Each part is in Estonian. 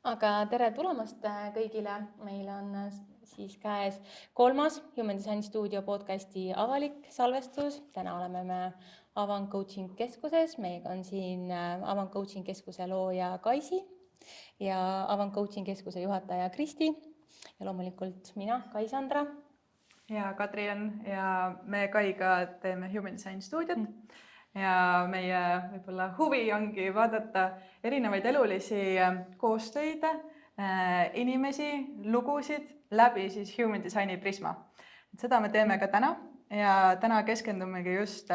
Aga tere tulemast kõigile, meil on siis käes 3. Human Design Studio podcasti avalik salvestus. Täna oleme me Avant Coaching Keskuses, meiega on siin Avant Coaching Keskuse looja Kaisi ja Avant Coaching Keskuse juhataja Kristi ja loomulikult mina, Kai-Sandra. Ja Kadrian ja me Kaiga teeme Human Design Studiot ja meie võib-olla huvi ongi vaadata erinevaid elulisi koostöid, inimesi, lugusid läbi siis Human Designi prisma. Seda me teeme ka täna ja täna keskendumegi just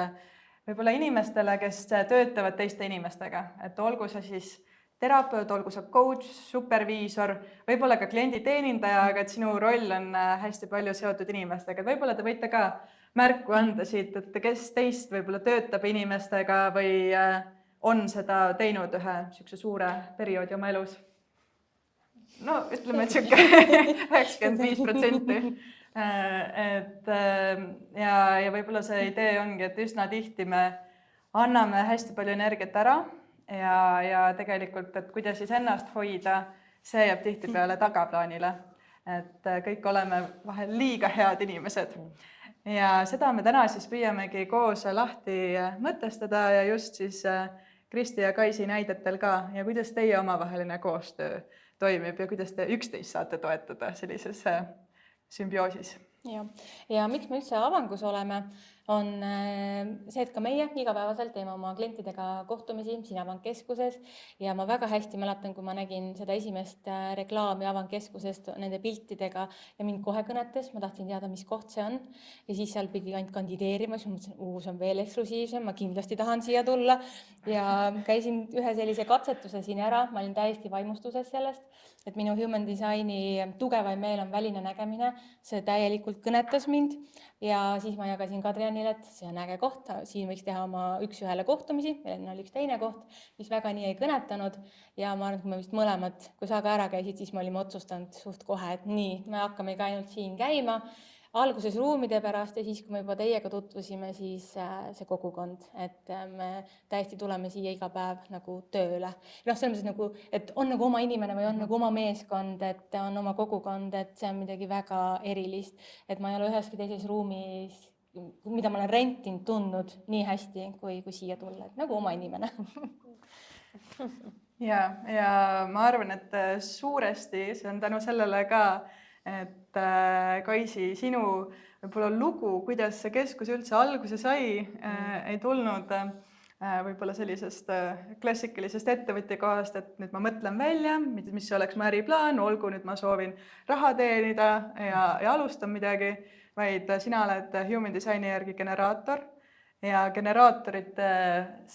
võib-olla inimestele, kes töötavad teiste inimestega, et olgu see siis terapeut, olgu sa coach, superviisor, võib-olla ka klienditeenindaja, aga et sinu roll on hästi palju seotud inimestega. Võib-olla te võite ka märku anda siit, et kes teist võib-olla töötab inimestega või on seda teinud ühe niisuguse suure perioodi oma elus. No ütleme, et niisugune 95%. Ja võib-olla see idee ongi, et üsna tihti me anname hästi palju energiat ära ja tegelikult, et kuidas siis ennast hoida, see jääb tihtipeale tagaplaanile. Et kõik oleme vahel liiga head inimesed. Ja seda me täna siis püüamegi koos lahti mõtestada ja just siis Kristi ja Kaisi näidetel ka ja kuidas teie omavaheline koostöö toimib ja kuidas te üksteist saate toetada sellises sümbioosis. Ja miks me üldse Avangus oleme, on see, et ka meie igapäevaselt teeme oma klientidega kohtumisi siin Avant Keskuses ja ma väga hästi mäletan, kui ma nägin seda esimest reklaami Avant Keskusest nende piltidega ja mind kohe kõnetas, ma tahtsin teada, mis koht see on ja siis seal pidi ainult kandideerima, siis ma mõtlesin, see on veel eksklusiivsem, ma kindlasti tahan siia tulla ja käisin ühe sellise katsetuse siin ära, ma olin täiesti vaimustuses sellest, et minu Human Designi tugevaim meel on väline nägemine, see täielikult kõnetas mind ja siis ma jagasin Kadrianile, et see on äge koht, siin võiks teha oma üks-ühele kohtumisi, meil oli üks teine koht, mis väga nii ei kõnetanud ja ma arvan, et me vist mõlemad, kui sa ka ära käisid, siis me olime otsustanud suht kohe, et nii, me hakkamegi ainult siin käima, alguses ruumide pärast ja siis, kui me juba teiega tutvusime, siis see kogukond, et me täiesti tuleme siia iga päev nagu tööle. Selles mõttes nagu, et on nagu oma inimene või on nagu oma meeskond, et on oma kogukond, et see on midagi väga erilist, et ma ei ole üheski teises ruumis, mida ma olen rentinud, tundnud nii hästi, kui siia tulla, et nagu oma inimene. Ja ma arvan, et suuresti see on tänu sellele ka, et Kaisi, sinu võib-olla lugu, kuidas see keskus üldse alguse sai, ei tulnud võib-olla sellisest klassikalisest ettevõtja kohast, et nüüd ma mõtlen välja, mis oleks mu äriplaan, olgu nüüd ma soovin raha teenida ja alustan midagi, vaid sina oled Human Designi järgi generaator ja generaatorite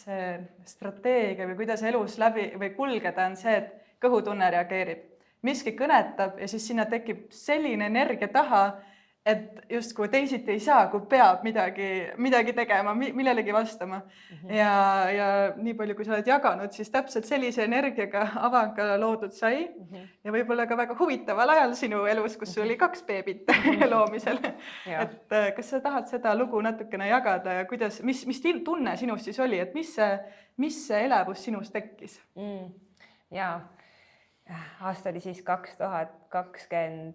see strateegia või kuidas elus läbi või kulgeda on see, et kõhutunne reageerib. Miski kõnetab ja siis sinna tekib selline energia taha, et justkui teisiti ei saa, kui peab midagi tegema, millelegi vastama. Ja nii palju, kui sa oled jaganud, siis täpselt sellise energiaga Avanka loodud sai ja võib-olla ka väga huvitaval ajal sinu elus, kus oli 2 beebit loomisel. Et kas sa tahad seda lugu natukene jagada ja kuidas, mis tunne sinust siis oli, et mis see elevus sinust tekkis? Jaa. Aasta oli siis 2023,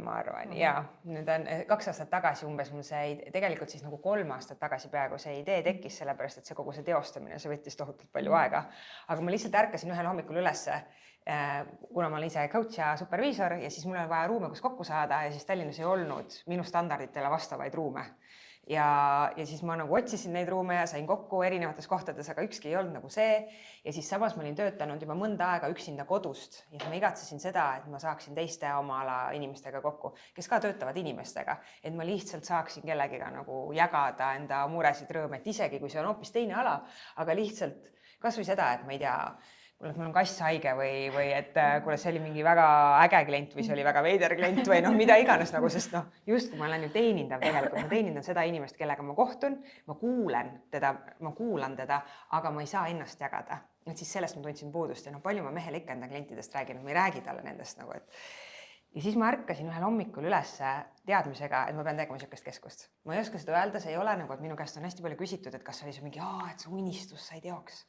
ma arvan, ja nüüd on 2 aastat tagasi umbes mul see, tegelikult siis nagu 3 aastat tagasi peaaegu see idee tekkis, sellepärast et see kogu see teostamine, see võttis tohutult palju aega, aga ma lihtsalt ärkasin ühel hommikul ülesse, kuna ma olen ise coach ja superviisor ja siis mul oli vaja ruume, kus kokku saada ja siis Tallinnas ei olnud minu standarditele vastavaid ruume. Ja siis ma nagu otsisin neid ruume ja sain kokku erinevates kohtades, aga ükski ei olnud nagu see. Ja siis samas ma olin töötanud juba mõnda aega üksinda kodust ja ma igatsesin seda, et ma saaksin teiste oma ala inimestega kokku, kes ka töötavad inimestega, et ma lihtsalt saaksin kellegiga nagu jagada enda muresid, rõõme, et isegi kui see on hoopis teine ala, aga lihtsalt kas või seda, et ma ei tea, mul on kass haige või et kuule, see oli mingi väga äge klient või see oli väga veider klient või mida iganes nagu, sest just kui ma olen ju teenindav tegelikult, ma teenindan seda inimest, kellega ma kohtun, ma kuulan teda, aga ma ei saa ennast jagada. Et siis sellest ma tundsin puudust ja palju ma mehele ikka enda klientidest räägin, ma ei räägi talle nendest nagu, et ja siis ma ärkasin ühel hommikul üles teadmisega, et ma pean tegema niisugust keskust. Ma ei oska seda öelda, see ei ole nagu, et minu käest on hästi palju küsitud, et kas oli see mingi, et see unistus sai teoks.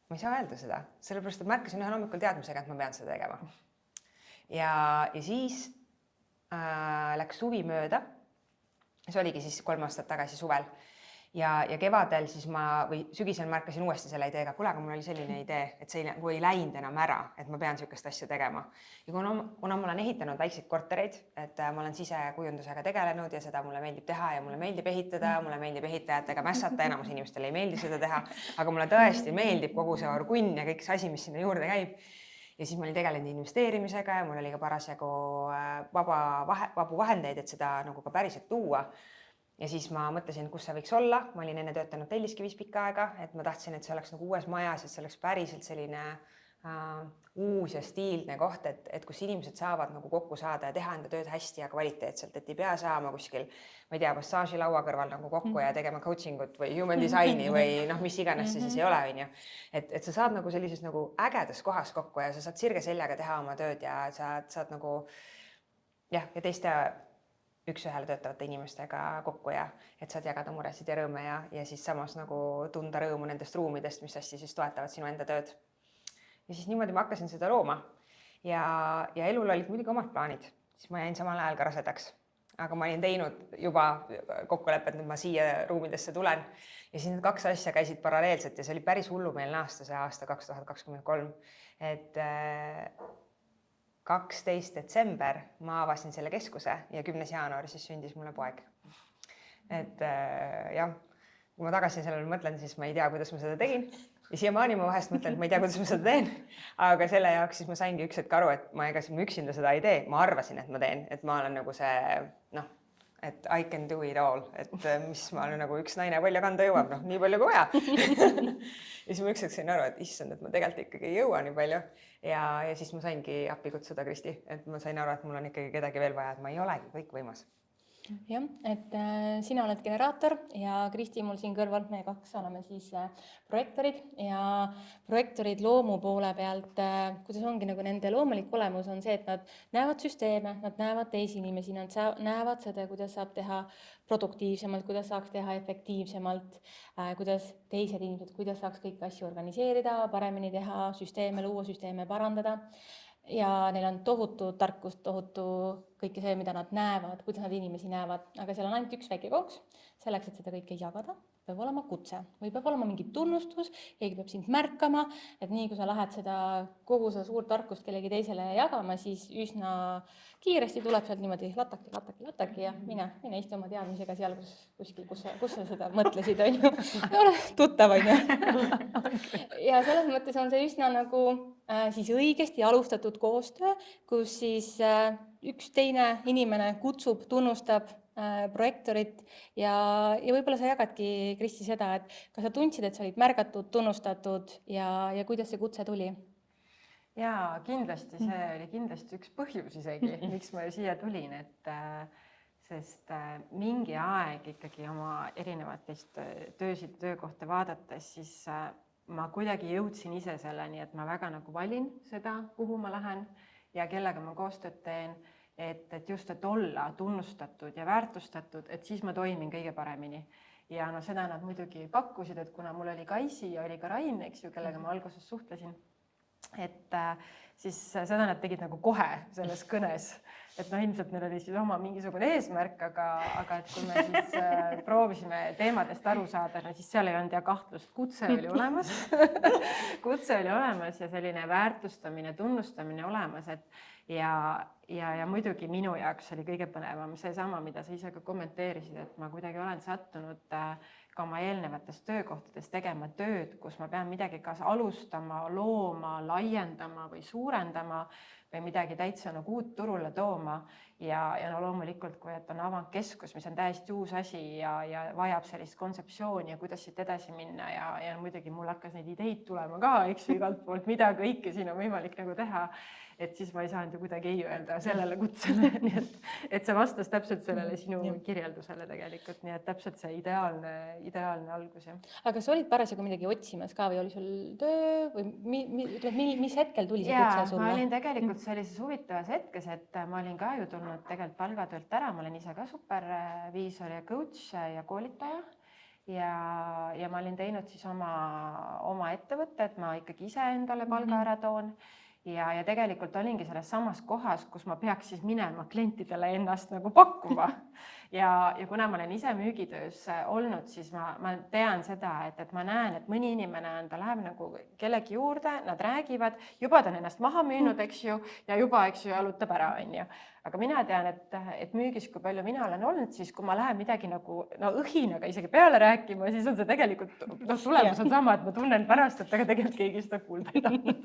ma ei saa öelda seda, sellepärast et ma ärkasin ühel hommikul teadmisega, et ma pean seda tegema. Ja siis läks suvi mööda. See oligi siis 3 aastat tagasi suvel. Ja kevadel siis või sügisel ma ärkasin uuesti selle ideega, kuule, aga mul oli selline idee, et see ei läinud enam ära, et ma pean niisugust asja tegema. Ja kuna ma olen ehitanud väikseid kortereid, et ma olen sisekujundusega tegelenud ja seda mulle meeldib teha ja mulle meeldib ehitada, mulle meeldib ehitajatega mässata, enamus inimestele ei meeldi seda teha, aga mulle tõesti meeldib kogu see orgunn ja kõik see asi, mis sinna juurde käib. Ja siis ma olin tegelenud investeerimisega ja mul oli ka parasjagu vabu vahendeid, et seda nagu ka päriselt tuua. Ja siis ma mõtlesin, kus see võiks olla. Ma olin enne töötanud Telliskivis pikka aega, et ma tahtsin, et see oleks nagu uues majas, et see oleks päriselt selline uus ja stiilne koht, et kus inimesed saavad nagu kokku saada ja teha enda tööd hästi ja kvaliteetselt, et ei pea saama kuskil, ma ei tea, massaaži laua kõrval nagu kokku ja tegema coaching ut või human designi või mis iganes see siis ei ole, on ju. Et sa saad nagu sellises nagu ägedas kohas kokku ja sa saad sirge seljaga teha oma tööd ja sa saad nagu ja teiste üks-ühele töötavate inimestega kokku ja et saad jagada muresid ja rõõme ja siis samas nagu tunda rõõmu nendest ruumidest, mis hästi siis toetavad sinu enda tööd. Ja siis niimoodi ma hakkasin seda looma ja elul olid muidugi omad plaanid, siis ma jäin samal ajal ka rasedaks, aga ma olin teinud juba kokkulepet, et ma siia ruumidesse tulen ja siis need 2 asja käisid paralleelselt ja see oli päris hullumeelne aasta, see aasta 2023, et 12. detsember ma avasin selle keskuse ja 10. jaanuar siis sündis mulle poeg. Et jah, kui ma tagasi sellele mõtlen, siis ma ei tea, kuidas ma seda tegin. Ja siiamaani ma vahest mõtlen, et ma ei tea, kuidas ma seda teen, aga selle jaoks siis ma saingi üks hetk aru, et ma üksinda seda ei tee. Ma arvasin, et ma teen, et ma olen nagu see, et I can do it all, et mis ma olen nagu üks naine palju kanda jõuab, nii palju kui vaja. Ja siis ma üks hetk sain aru, et issand, et ma tegelikult ikkagi ei jõua nii palju. Ja siis ma saingi appi kutsuda Kristi, et ma sain aru, et mul on ikkagi kedagi veel vaja, et ma ei olegi kõik võimas. Jah, et sina oled generaator ja Kristi mul siin kõrval, me 2 oleme siis projektorid ja projektorid loomu poole pealt, kuidas ongi nagu nende loomulik olemus on see, et nad näevad süsteeme, nad näevad teisi inimesi, nad näevad seda, kuidas saab teha produktiivsemalt, kuidas saaks teha efektiivsemalt, kuidas teised inimesed, kuidas saaks kõiki asju organiseerida, paremini teha, süsteeme luua, süsteeme parandada. Ja neil on tohutu tarkust, tohutu kõike see, mida nad näevad, kuidas nad inimesi näevad, aga seal on ainult üks väike koks. Selleks, et seda kõike jagada, peab olema kutse või peab olema mingi tunnustus, keegi peab sind märkama, et nii kui sa lähed kogu seda suurt tarkust kellegi teisele jagama, siis üsna kiiresti tuleb sealt niimoodi lataki ja mine istu oma teadmisega seal, kus sa seda mõtlesid, on ju. Ei ole tuttav, on ju. Ja selles mõttes on see üsna nagu siis õigesti alustatud koostöö, kus siis üks teine inimene kutsub, tunnustab projektorit ja võib-olla sa jagadki, Kristi, seda, et kas sa tundsid, et sa olid märgatud, tunnustatud ja kuidas see kutse tuli? Jaa, kindlasti, see oli kindlasti üks põhjus isegi, miks ma siia tulin, sest mingi aeg ikkagi oma erinevatest töökohta vaadates, siis ma kuidagi jõudsin ise selleni, et ma väga nagu valin seda, kuhu ma lähen ja kellega ma koostööd teen, et just, et olla tunnustatud ja väärtustatud, et siis ma toimin kõige paremini. Ja seda nad muidugi pakkusid, et kuna mul oli Kaisi ja oli ka Rain, eks ju, kellega ma alguses suhtlesin, et siis seda nad tegid nagu kohe selles kõnes. Et ilmselt neil oli siis oma mingisugune eesmärk, aga et kui me siis proovisime teemadest aru saada, siis seal ei olnud ja kahtlust, kutse oli olemas. Kutse oli olemas ja selline väärtustamine, tunnustamine olemas, ja muidugi minu jaoks oli kõige põnevam seesama, mida sa ise ka kommenteerisid, et ma kuidagi olen sattunud ka oma eelnevates töökohtades tegema tööd, kus ma pean midagi kas alustama, looma, laiendama või suurendama või midagi täitsa nagu uut turule tooma. Ja loomulikult, kui on avandkeskus, mis on täiesti uus asi ja vajab sellist kontseptsiooni ja kuidas siit edasi minna ja muidugi mul hakkas neid ideid tulema ka, eks ju, igalt poolt, mida kõike siin on võimalik nagu teha. Et siis ma ei saanud ju kuidagi ei öelda sellele kutsele, nii et see vastas täpselt sellele sinu kirjeldusele tegelikult, nii et täpselt see ideaalne algus. Aga sa olid parasjagu midagi otsimas ka või oli sul töö või mis hetkel tuli see kutse sulle? Ma olin tegelikult sellises huvitavas hetkes, et ma olin ka ju tulnud tegelikult palgatöölt ära, ma olen ise ka superviisor ja coach ja koolitaja ja ma olin teinud siis oma ettevõtte, et ma ikkagi ise endale palga ära toon. Ja tegelikult olingi selles samas kohas, kus ma peaks siis minema klientidele ennast nagu pakkuma. Ja kuna ma olen ise müügitöös olnud, siis ma tean seda, et ma näen, et mõni inimene ta läheb nagu kellegi juurde, nad räägivad, juba ta on ennast maha müünud, eks ju, ja juba, eks ju, jalutab ära, on ju. Aga mina tean, et müügis, kui palju mina olen olnud, siis kui ma lähen midagi nagu õhinaga isegi peale rääkima, siis on see tegelikult, tulemus on sama, et ma tunnen pärast, et aga tegelikult keegi seda kuulda ei tahtnud.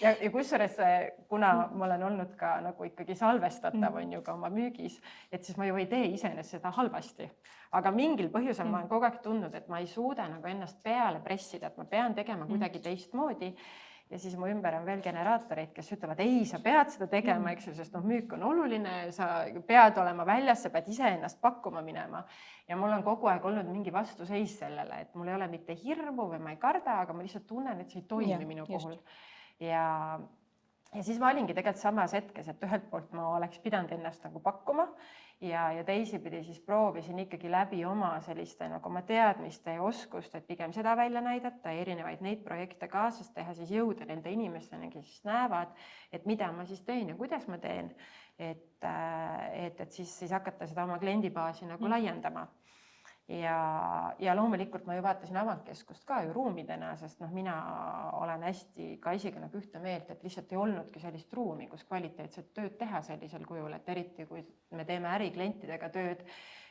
Ja kusjuures, kuna ma olen olnud ka nagu ikkagi salvestatav, on ju ka oma müügis, et siis ma ju ei tee iseenesest seda halvasti. Aga mingil põhjusel ma olen kogu aeg tundnud, et ma ei suuda nagu ennast peale pressida, et ma pean tegema kuidagi teistmoodi. Ja siis mu ümber on veel generaatoreid, kes ütlevad, ei, sa pead seda tegema, eks ju, sest müük on oluline, sa pead olema väljas, sa pead ise ennast pakkuma minema. Ja mul on kogu aeg olnud mingi vastuseis sellele, et mul ei ole mitte hirmu või ma ei karda, aga ma lihtsalt tunnen, et see ei toimi minu puhul. Ja siis ma olingi tegelikult samas hetkes, et ühelt poolt ma oleks pidanud ennast nagu pakkuma ja teisipidi siis proovisin ikkagi läbi oma selliste nagu oma teadmiste ja oskust, et pigem seda välja näidata ja erinevaid neid projekte kaasas teha, siis jõuda nende inimesteni, kes siis näevad, et mida ma siis teen ja kuidas ma teen, et siis hakata seda oma kliendibaasi nagu laiendama. Ja loomulikult ma ju vaatasin Avangkeskust ka ju ruumidena, sest mina olen hästi ka isegi nagu ühte meelt, et lihtsalt ei olnudki sellist ruumi, kus kvaliteetset tööd teha sellisel kujul, et eriti kui me teeme äriklientidega tööd,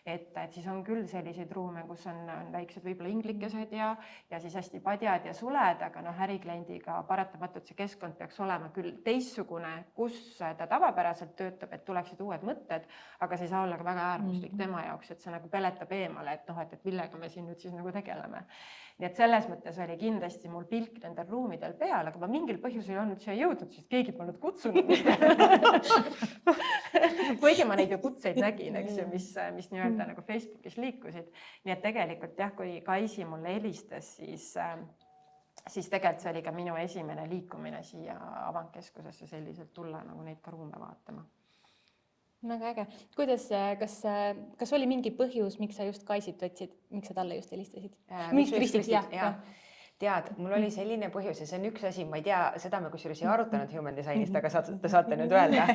et siis on küll selliseid ruume, kus on väiksed võib-olla inglikesed ja siis hästi padjad ja suled, aga ärikliendiga paratamatult see keskkond peaks olema küll teistsugune, kus ta tavapäraselt töötab, et tuleksid uued mõtted, aga see ei saa olla ka väga äärmuslik tema jaoks, et see nagu peletab eemale, et millega me siin nüüd siis nagu tegeleme. Nii et selles mõttes oli kindlasti mul pilk nendel ruumidel peal, aga ma mingil põhjusel ei olnud siia jõudnud, sest keegi polnud kutsunud. Kuigi ma neid ju kutseid nägin, eks ju, mis nii-öelda nagu Facebookis liikusid. Nii et tegelikult jah, kui Kaisi mulle helistas, siis tegelikult see oli ka minu esimene liikumine siia Avangkeskusesse selliselt tulla nagu neid ka ruume vaatama. Väga äge. Kuidas, kas oli mingi põhjus, miks sa just Kaisit võtsid, miks sa talle just helistasid? Miks Kristit? Tead, mul oli selline põhjus ja see on üks asi, ma ei tea, seda me kusjuures ei arutanud Human Designist, aga te saate nüüd öelda,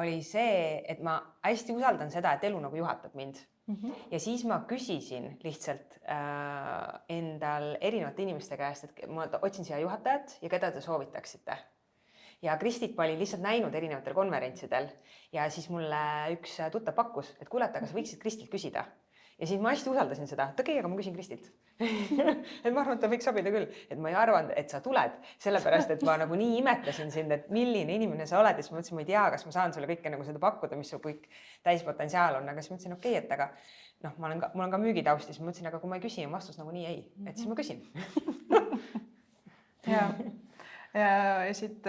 oli see, et ma hästi usaldan seda, et elu nagu juhatab mind. Ja siis ma küsisin lihtsalt endal erinevate inimeste käest, et ma otsin siia juhatajat ja keda te soovitaksite. Ja Kristit ma olin lihtsalt näinud erinevatel konverentsidel ja siis mulle üks tuttav pakkus, et kuule, aga sa võiksid Kristilt küsida. Ja siis ma hästi usaldasin seda, et okei, aga ma küsin Kristilt. Et ma arvan, et ta võiks sobida küll, et ma ei arvanud, et sa tuled, sellepärast, et ma nagu nii imetlesin sind, et milline inimene sa oled ja siis ma mõtlesin, ma ei tea, kas ma saan sulle kõike nagu seda pakkuda, mis su kõik täispotentsiaal on, aga siis mõtlesin, okei, et aga mul on ka müügitaust ja siis mõtlesin, aga kui ma ei küsi, vastus nagu nii ei, et siis ma küsin. Ja siit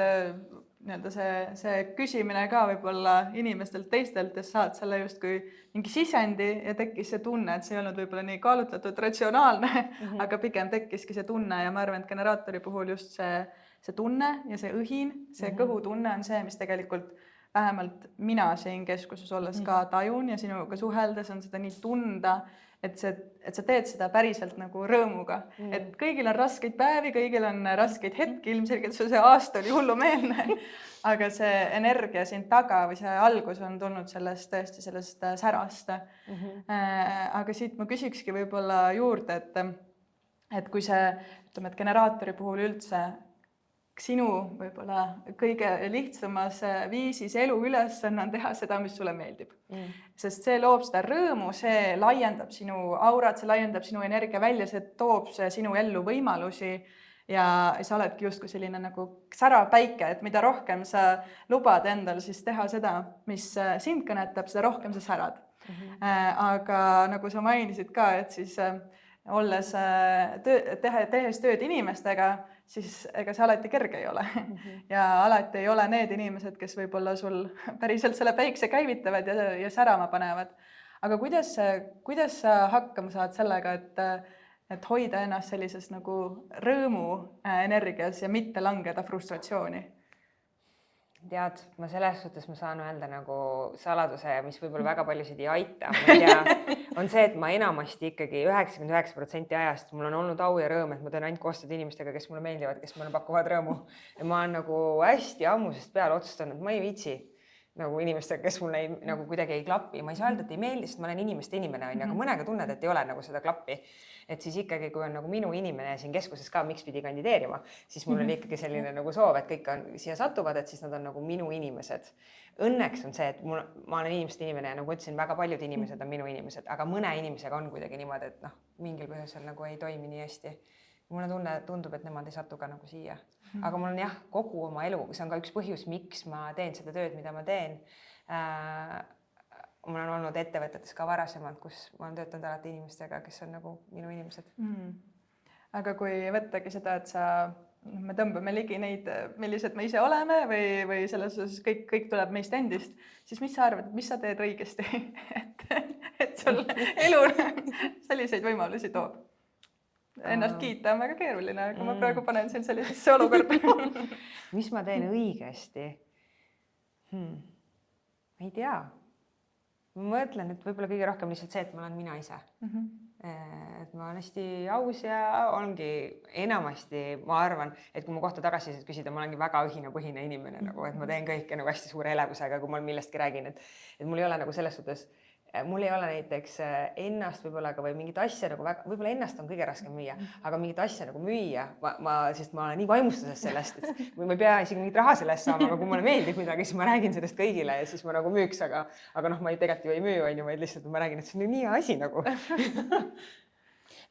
nii-öelda see küsimine ka võib-olla inimestelt teistelt, et saad selle justkui mingi sisendi ja tekkis see tunne, et see ei olnud võib-olla nii kaalutletud ratsionaalne, aga pigem tekkiski see tunne ja ma arvan, et generaatori puhul just see tunne ja see õhin, see kõhutunne on see, mis tegelikult vähemalt mina siin keskuses olles ka tajun ja sinuga suheldes on seda nii tunda, et sa teed seda päriselt nagu rõõmuga, et kõigil on raskeid päevi, kõigil on raskeid hetki, ilmselgelt see aasta oli hullumeelne, aga see energia siin taga või see algus on tulnud tõesti sellest särast. Aga siit ma küsikski võib-olla juurde, et kui see, ütleme, et generaatori puhul üldse sinu võib-olla kõige lihtsamas viisis elu ülesanne on teha seda, mis sulle meeldib. Sest see loob seda rõõmu, see laiendab sinu aurat, see laiendab sinu energia välja, see toob sinu ellu võimalusi ja sa oledki justkui selline nagu särav päike, et mida rohkem sa lubad endal siis teha seda, mis sind kõnetab, seda rohkem sa särad. Aga nagu sa mainisid ka, et siis olles tehes tööd inimestega, siis ega see alati kerge ei ole. Ja alati ei ole need inimesed, kes võib-olla sul päriselt selle päikse käivitavad ja särama panevad. Aga kuidas sa hakkama saad sellega, et hoida ennast sellises nagu rõõmu energias ja mitte langeda frustratsiooni? tead, ma selles suhtes ma saan öelda nagu saladuse, mis võib-olla väga paljusid ei aita, ma ei tea, on see, et ma enamasti ikkagi 99% ajast mul on olnud au ja rõõm, et ma teen ainult koostööd inimestega, kes mulle meeldivad, kes mulle pakuvad rõõmu. Ja ma olen nagu hästi ammusest peale otsustanud, et ma ei viitsi nagu inimestega, kes mulle nagu kuidagi ei klapi. Ma ei saa öelda, et ei meeldi, sest ma olen inimeste inimene, aga mõnega tunned, et ei ole nagu seda klappi. Et siis ikkagi, kui on nagu minu inimene siin keskuses ka, miks pidi kandideerima, siis mul oli ikkagi selline nagu soov, et kõik on siia satuvad, et siis nad on nagu minu inimesed. Õnneks on see, et ma olen inimeste inimene ja nagu ütlesin, väga paljud inimesed on minu inimesed, aga mõne inimesega on kuidagi niimoodi, et mingil põhjusel nagu ei toimi nii hästi. Mulle tundub, et nemad ei satu ka nagu siia. Aga mul on jah, kogu oma elu, see on ka üks põhjus, miks ma teen seda tööd, mida ma teen. Mul on olnud ettevõtetes ka varasemalt, kus ma olen töötanud alati inimestega, kes on nagu minu inimesed. Aga kui võttagi seda, et me tõmbame ligi neid, millised me ise oleme või selles osas kõik tuleb meist endist, siis mis sa arvad, mis sa teed õigesti, et sul elu selliseid võimalusi toob? Ennast kiita on väga keeruline, aga ma praegu panen sind sellisesse olukorda. Mis ma teen õigesti? Ei tea. Ma mõtlen, et võib-olla kõige rohkem lihtsalt see, et ma olen mina ise. Et ma olen hästi aus ja ongi enamasti, ma arvan, et kui mu kohta tagasi küsida, ma olengi väga õhinapõhine inimene, nagu, et ma teen kõike nagu hästi suure elevusega, kui ma millestki räägin, et mul ei ole nagu selles suhtes, mul ei ole näiteks ennast võib-olla või mingit asja nagu väga, võib-olla ennast on kõige raskem müüa, aga mingit asja nagu müüa, sest ma olen nii vaimustuses sellest, et ma ei pea isegi mingit raha sellest saama, aga kui mulle meeldib midagi, siis ma räägin sellest kõigile ja siis ma nagu müüks, aga ma tegelikult ju ei müü, vaid lihtsalt ma räägin, et see on nii hea asi nagu.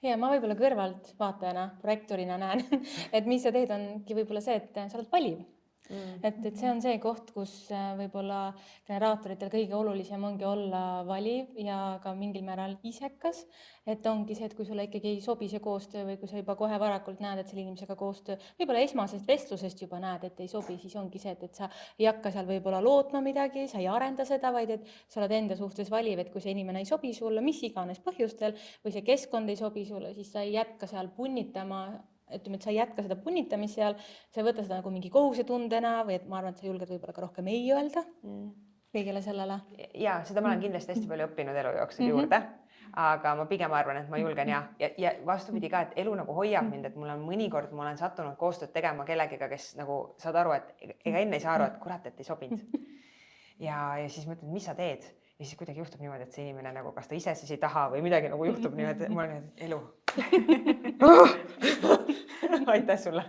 Ja ma võib-olla kõrvalt vaatajana, projektorina näen, et mis sa teed ongi võib-olla see, et sa oled valiv. Et see on see koht, kus võib-olla generaatoritel kõige olulisem ongi olla valiv ja ka mingil määral isekas. Et ongi see, et kui sulle ikkagi ei sobi see koostöö või kui sa juba kohe varakult näed, et selle inimesega koostöö, võib-olla esmasest vestlusest juba näed, et ei sobi, siis ongi see, et sa ei hakka seal võib-olla lootma midagi, sa ei arenda seda, vaid et sa oled enda suhtes valiv, et kui see inimene ei sobi sulle, mis iganes põhjustel või see keskkond ei sobi sulle, siis sa ei jätka seal punnitama, ütleme, et sa ei jätka seda punnitamist seal, sa ei võta seda nagu mingi kohusetundena või et ma arvan, et sa julged võib-olla ka rohkem ei öelda kõigele sellele. Ja seda ma olen kindlasti hästi palju õppinud elu jooksul juurde, aga ma pigem arvan, et ma julgen ja vastupidi ka, et elu nagu hoiab mind, et mul on mõnikord, ma olen sattunud koostööd tegema kellegiga, kes nagu saad aru, et ega enne ei saa aru, et kurat, et ei sobinud. Ja siis mõtled, mis sa teed? Ja siis kuidagi juhtub niimoodi, et see inimene nagu, kas ta ise siis ei taha või midagi nagu juhtub niimoodi, et ma olen elu. Aitäh sulle.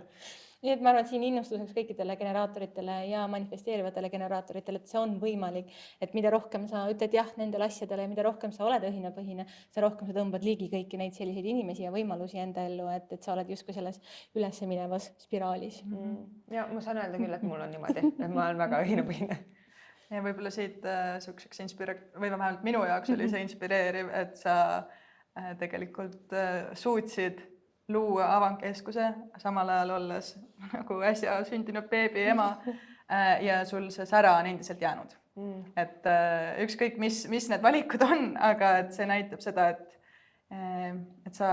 Nii et ma arvan, et siin innustuseks kõikidele generaatoritele ja manifesteerivatele generaatoritele, et see on võimalik, et mida rohkem sa ütled jah nendele asjadele ja mida rohkem sa oled õhinapõhine, see rohkem sa tõmbad ligi kõiki neid selliseid inimesi ja võimalusi enda ellu, et sa oled justkui selles üles minevas spiraalis. Ja ma saan öelda küll, et mul on niimoodi, et ma olen väga õhinapõhine. Ja võib-olla siit sukseks või vähemalt minu jaoks oli see inspireeriv, et sa tegelikult suutsid luua avangkeskuse, samal ajal olles nagu äsja sündinud beebi ema ja sul see sära on endiselt jäänud. Et ükskõik, mis need valikud on, aga et see näitab seda, et sa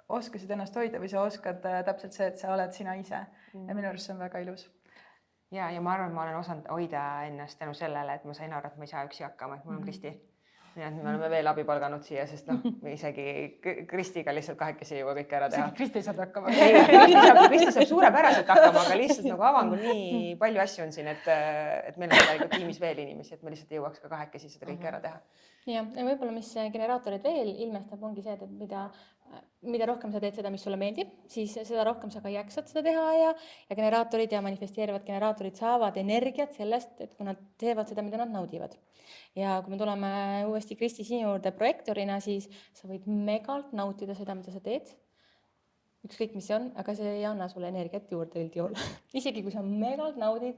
oskasid ennast hoida või sa oskad täpselt see, et sa oled sina ise. Ja minu arust see on väga ilus. Ja ma arvan, et ma olen osanud hoida ennast tänu sellele, et ma sain aru, et ma ei saa üksi hakkama, et mul on Kristi. Ja me oleme veel abi palganud siia, sest isegi Kristiga lihtsalt kahekesi ei jõua kõike ära teha. Kristi saab hakkama. Kristi saab suurepäraselt hakkama, aga lihtsalt nagu avangul nii palju asju on siin, et meil on tegelikult tiimis veel inimesi, et me lihtsalt ei jõuaks ka kahekesi seda kõike ära teha. Ja võib-olla, mis generaatorid veel ilmestab, ongi see, et mida rohkem sa teed seda, mis sulle meeldib, siis seda rohkem sa ka jaksad seda teha ja generaatorid ja manifesteerivad generaatorid saavad energiat sellest, et kui nad teevad seda, mida nad naudivad. Ja kui me tuleme uuesti Kristi sinu juurde projektorina, siis sa võid megalt nautida seda, mida sa teed. Ükskõik, mis see on, aga see ei anna sulle energiat juurde üldjuhul. Isegi kui sa megalt naudid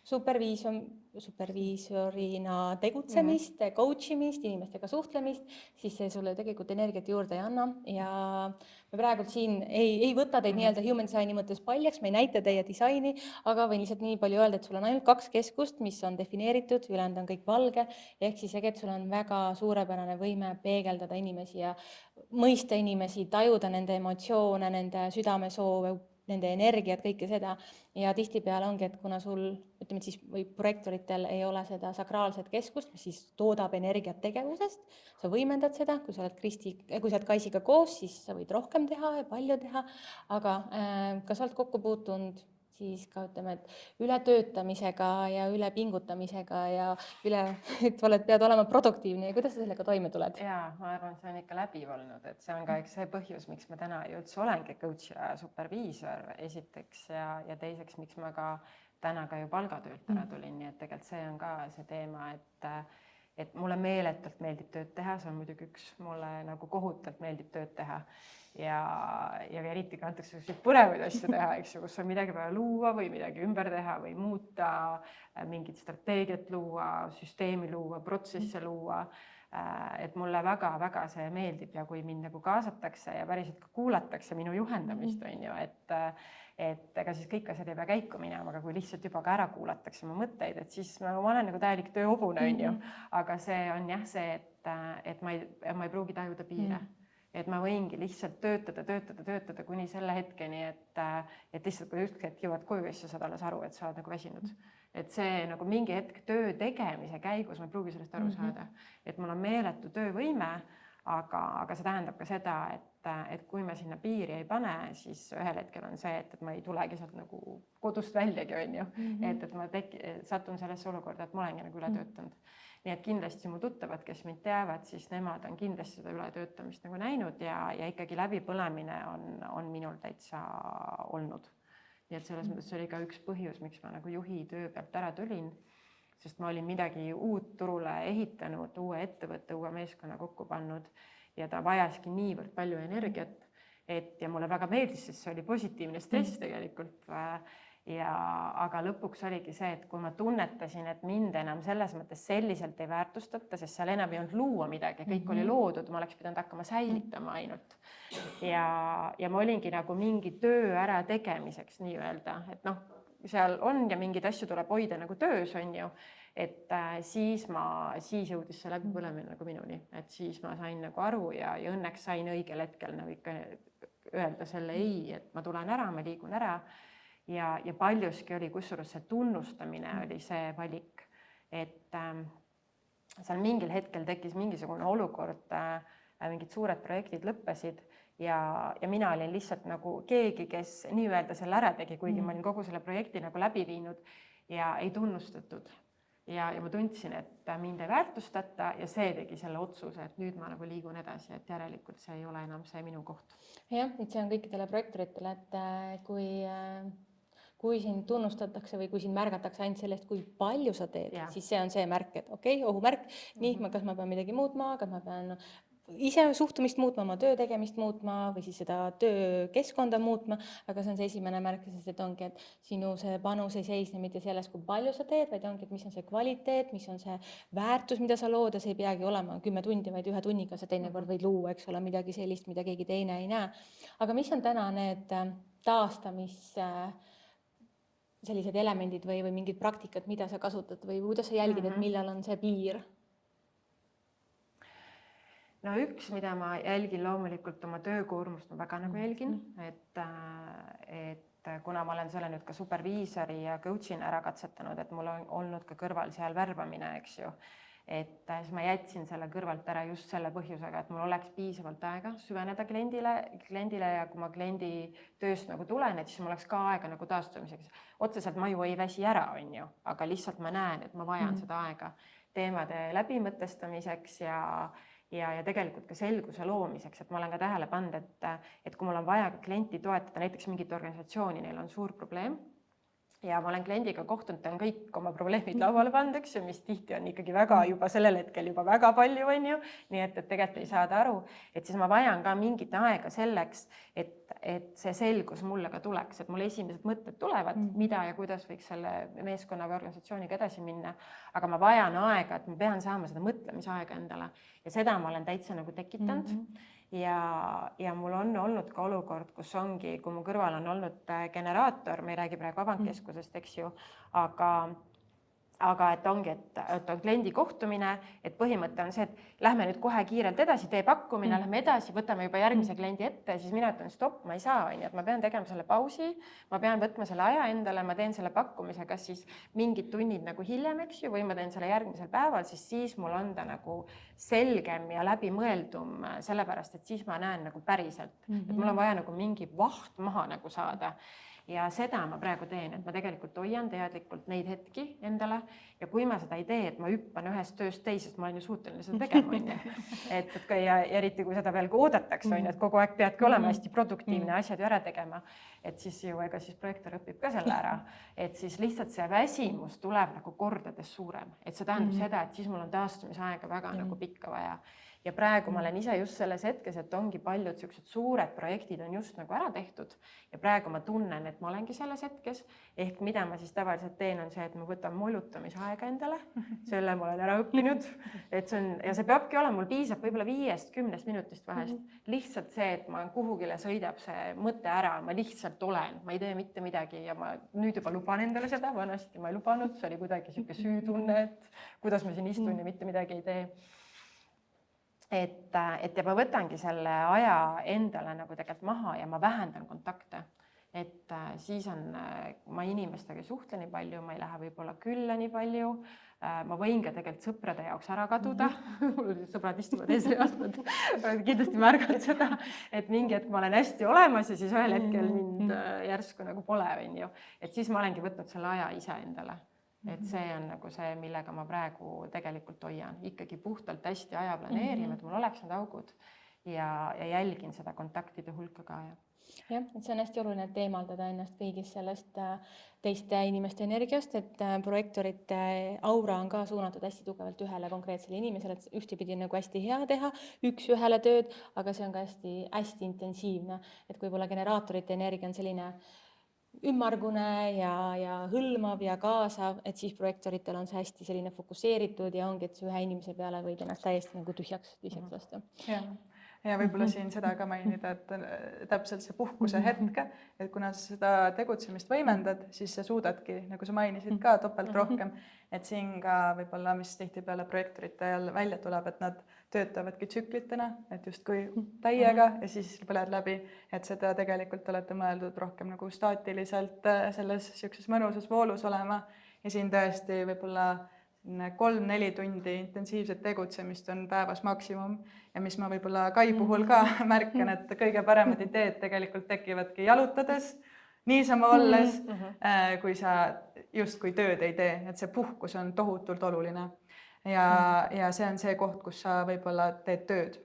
superviisorina tegutsemist, coach imist, inimestega suhtlemist, siis see sulle tegelikult energiat juurde ei anna ja me praegu siin ei võta teid nii-öelda human designi mõttes paljaks, me ei näita teie disaini, aga võin lihtsalt nii palju öelda, et sul on ainult 2 keskust, mis on defineeritud, ülejäänud on kõik valge, ehk siis tegelikult sul on väga suurepärane võime peegeldada inimesi ja mõista inimesi, tajuda nende emotsioone, nende südamesoove, nende energiat, kõike seda. Ja tihtipeale ongi, et kuna sul, ütleme, et siis või projektoritel ei ole seda sakraalset keskust, mis siis toodab energiat tegevusest, sa võimendad seda, kui sa oled Kaisiga koos, siis sa võid rohkem teha ja palju teha, aga kas sa oled kokku puutunud siis ka ütleme, et ületöötamisega ja ülepingutamisega ja et pead olema produktiivne ja kuidas sa sellega toime tuled? Jaa, ma arvan, see on ikka läbiv olnud, et see on ka üks see põhjus, miks ma täna ju üldse olengi coach ja superviisor esiteks ja teiseks, miks ma ka täna ka ju palgatöölt ära tulin, nii et tegelikult see on ka see teema, et mulle meeletult meeldib tööd teha, see on muidugi üks, mulle nagu kohutavalt meeldib tööd teha ja eriti ka antakse põnevaid asju teha, eks ju, kus on midagi vaja luua või midagi ümber teha või muuta, mingit strateegiat luua, süsteemi luua, protsesse luua. Et mulle väga-väga see meeldib ja kui mind nagu kaasatakse ja päriselt ka kuulatakse minu juhendamist, on ju, et ega siis kõik asjad ei pea käiku minema, aga kui lihtsalt juba ka ära kuulatakse mu mõtteid, et siis ma olen nagu täielik tööhobune, on ju, aga see on jah see, et ma ei pruugi tajuda piire. Et ma võingi lihtsalt töötada kuni selle hetkeni, et lihtsalt kui üks hetk jõuad koju ja siis sa saad alles aru, et sa oled nagu väsinud. Et see nagu mingi hetk töö tegemise käigus ma ei pruugi sellest aru saada. Et mul on meeletu töövõime, aga see tähendab ka seda, et kui me sinna piiri ei pane, siis ühel hetkel on see, et ma ei tulegi sealt nagu kodust väljagi, on ju. Et ma satun sellesse olukorda, et ma olengi nagu üle töötanud. Nii et kindlasti mu tuttavad, kes mind teavad, siis nemad on kindlasti seda ületöötamist nagu näinud ja ikkagi läbipõlemine on minul täitsa olnud. Nii et selles mõttes oli ka üks põhjus, miks ma nagu juhi töö pealt ära tulin, sest ma olin midagi uut turule ehitanud, uue ettevõtte, uue meeskonna kokku pannud ja ta vajaski niivõrd palju energiat, ja mulle väga meeldis, sest see oli positiivne stress tegelikult. Aga lõpuks oligi see, et kui ma tunnetasin, et mind enam selles mõttes selliselt ei väärtustata, sest seal enam ei olnud luua midagi, kõik oli loodud, ma oleks pidanud hakkama säilitama ainult. Ja ma olingi nagu mingi töö ära tegemiseks nii-öelda, et noh, seal on ja mingeid asju tuleb hoida nagu töös, on ju, et siis jõudis see läbipõlemine nagu minuni, et siis ma sain nagu aru ja õnneks sain õigel hetkel nagu ikka öelda selle ei, et ma tulen ära, ma liigun ära. Ja paljuski oli, kusjuures see tunnustamine oli see valik, et seal mingil hetkel tekkis mingisugune olukord, mingid suured projektid lõppesid ja mina olin lihtsalt nagu keegi, kes nii-öelda selle ära tegi, kuigi ma olin kogu selle projekti nagu läbi viinud ja ei tunnustatud. Ja ma tundsin, et mind ei väärtustata ja see tegi selle otsuse, et nüüd ma nagu liigun edasi, et järelikult see ei ole enam see minu koht. Jah, et see on kõikidele projektoritele, et kui sind tunnustatakse või kui sind märgatakse ainult sellest, kui palju sa teed, siis see on see märk, et okei, ohumärk, nii, kas ma pean midagi muutma, kas ma pean ise suhtumist muutma, oma töö tegemist muutma või siis seda töökeskkonda muutma, aga see on see esimene märk, sest et ongi, et sinu see panus ei seisne mitte selles, kui palju sa teed, vaid ongi, et mis on see kvaliteet, mis on see väärtus, mida sa lood ja see ei peagi olema 10 tundi, vaid 1 tunniga sa teinekord võid luua, eks ole, midagi sellist, mida keegi teine ei näe. Aga mis on täna need taastamis sellised elemendid või mingid praktikad, mida sa kasutad või kuidas sa jälgid, et millal on see piir? No üks, mida ma jälgin loomulikult oma töökoormust, ma väga nagu jälgin, et kuna ma olen selle nüüd ka superviisori ja coach'ina ära katsetanud, et mul on olnud ka kõrval seal värbamine, eks ju, et siis ma jätsin selle kõrvalt ära just selle põhjusega, et mul oleks piisavalt aega süveneda kliendile ja kui ma kliendi tööst nagu tulen, et siis mul oleks ka aega nagu taastumiseks. Otseselt ma ju ei väsi ära, on ju, aga lihtsalt ma näen, et ma vajan seda aega teemade läbimõtestamiseks ja tegelikult ka selguse loomiseks, et ma olen ka tähele pannud, et kui mul on vaja ka klienti toetada, näiteks mingit organisatsiooni, neil on suur probleem ja ma olen kliendiga kohtunud, ta on kõik oma probleemid lauale pannud, eks ju, mis tihti on ikkagi väga juba sellel hetkel juba väga palju, on ju, nii et tegelikult ei saada aru, et siis ma vajan ka mingit aega selleks, et see selgus mulle ka tuleks, et mul esimesed mõtted tulevad, mida ja kuidas võiks selle meeskonna või organisatsiooniga edasi minna, aga ma vajan aega, et ma pean saama seda mõtlemisaega endale ja seda ma olen täitsa nagu tekitanud. Ja mul on olnud ka olukord, kus ongi, kui mu kõrval on olnud generaator, me ei räägi praegu avandkeskusest, eks ju, aga aga et ongi, et on kliendi kohtumine, et põhimõte on see, et lähme nüüd kohe kiirelt edasi, tee pakkumine, lähme edasi, võtame juba järgmise kliendi ette, siis mina ütlen stopp, ma ei saa, on ju, et ma pean tegema selle pausi, ma pean võtma selle aja endale, ma teen selle pakkumise, kas siis mingid tunnid nagu hiljem, eks ju, või ma teen selle järgmisel päeval, siis mul on ta nagu selgem ja läbimõeldum, sellepärast et siis ma näen nagu päriselt, et mul on vaja nagu mingi vaht maha nagu saada. Ja seda ma praegu teen, et ma tegelikult hoian teadlikult neid hetki endale ja kui ma seda ei tee, et ma hüppan ühest tööst teisest, ma olen ju suuteline seda tegema, on ju. Ja eriti kui seda veel oodatakse, on ju, et kogu aeg peadki olema hästi produktiivne asjad ju ära tegema, et siis ju ega siis projektor õpib ka selle ära, et siis lihtsalt see väsimus tuleb nagu kordades suurem, et see tähendab seda, et siis mul on taastumisaega väga nagu pikka vaja. Ja praegu ma olen ise just selles hetkes, et ongi paljud sellised suured projektid on just nagu ära tehtud ja praegu ma tunnen, et ma olengi selles hetkes, ehk mida ma siis tavaliselt teen, on see, et ma võtan molutamisaega endale, selle ma olen ära õppinud, et see on, ja see peabki olema, mul piisab võib-olla 5-10 minutist vahest, lihtsalt see, et ma kuhugile sõidab see mõte ära, ma lihtsalt olen, ma ei tee mitte midagi ja ma nüüd juba luban endale seda, vanasti ma ei lubanud, see oli kuidagi sihuke süütunne, et kuidas ma siin istun ja mitte midagi ei tee. Et ja ma võtangi selle aja endale nagu tegelikult maha ja ma vähendan kontakte, et siis on, ma inimestega ei suhtle nii palju, ma ei lähe võib-olla külla nii palju, ma võin ka tegelikult sõprade jaoks ära kaduda, mul sõbrad istuvad eesreas, kindlasti märgad seda, et mingi hetk ma olen hästi olemas ja siis ühel hetkel mind järsku nagu pole, on ju, et siis ma olengi võtnud selle aja ise endale. Et see on nagu see, millega ma praegu tegelikult hoian, ikkagi puhtalt hästi aja planeerima, et mul oleks need augud ja jälgin seda kontaktide hulka ka. Jah, et see on hästi oluline, et eemaldada ennast kõigist sellest teiste inimeste energiast, et projektorite aura on ka suunatud hästi tugevalt ühele konkreetsele inimesele, et ühtepidi on nagu hästi hea teha üks-ühele tööd, aga see on ka hästi intensiivne, et võib-olla generaatorite energia on selline ümmargune ja hõlmav ja kaasav, et siis projektoritel on see hästi selline fokusseeritud ja ongi, et see ühe inimese peale võib ennast täiesti nagu tühjaks lasta. Ja võib-olla siin seda ka mainida, et täpselt see puhkuse hetk, et kuna sa seda tegutsemist võimendad, siis sa suudadki, nagu sa mainisid ka, topelt rohkem, et siin ka võib-olla, mis tihtipeale projektorite ajal välja tuleb, et nad töötavadki tsüklitena, et justkui täiega ja siis põled läbi, et seda tegelikult olete mõeldud rohkem nagu staatiliselt selles niisuguses mõnusas voolus olema ja siin tõesti võib-olla 3-4 tundi intensiivset tegutsemist on päevas maksimum ja mis ma võib-olla Kai puhul ka märkan, et kõige paremad ideed tegelikult tekivadki jalutades, niisama olles, kui sa justkui tööd ei tee, et see puhkus on tohutult oluline ja see on see koht, kus sa võib-olla teed tööd.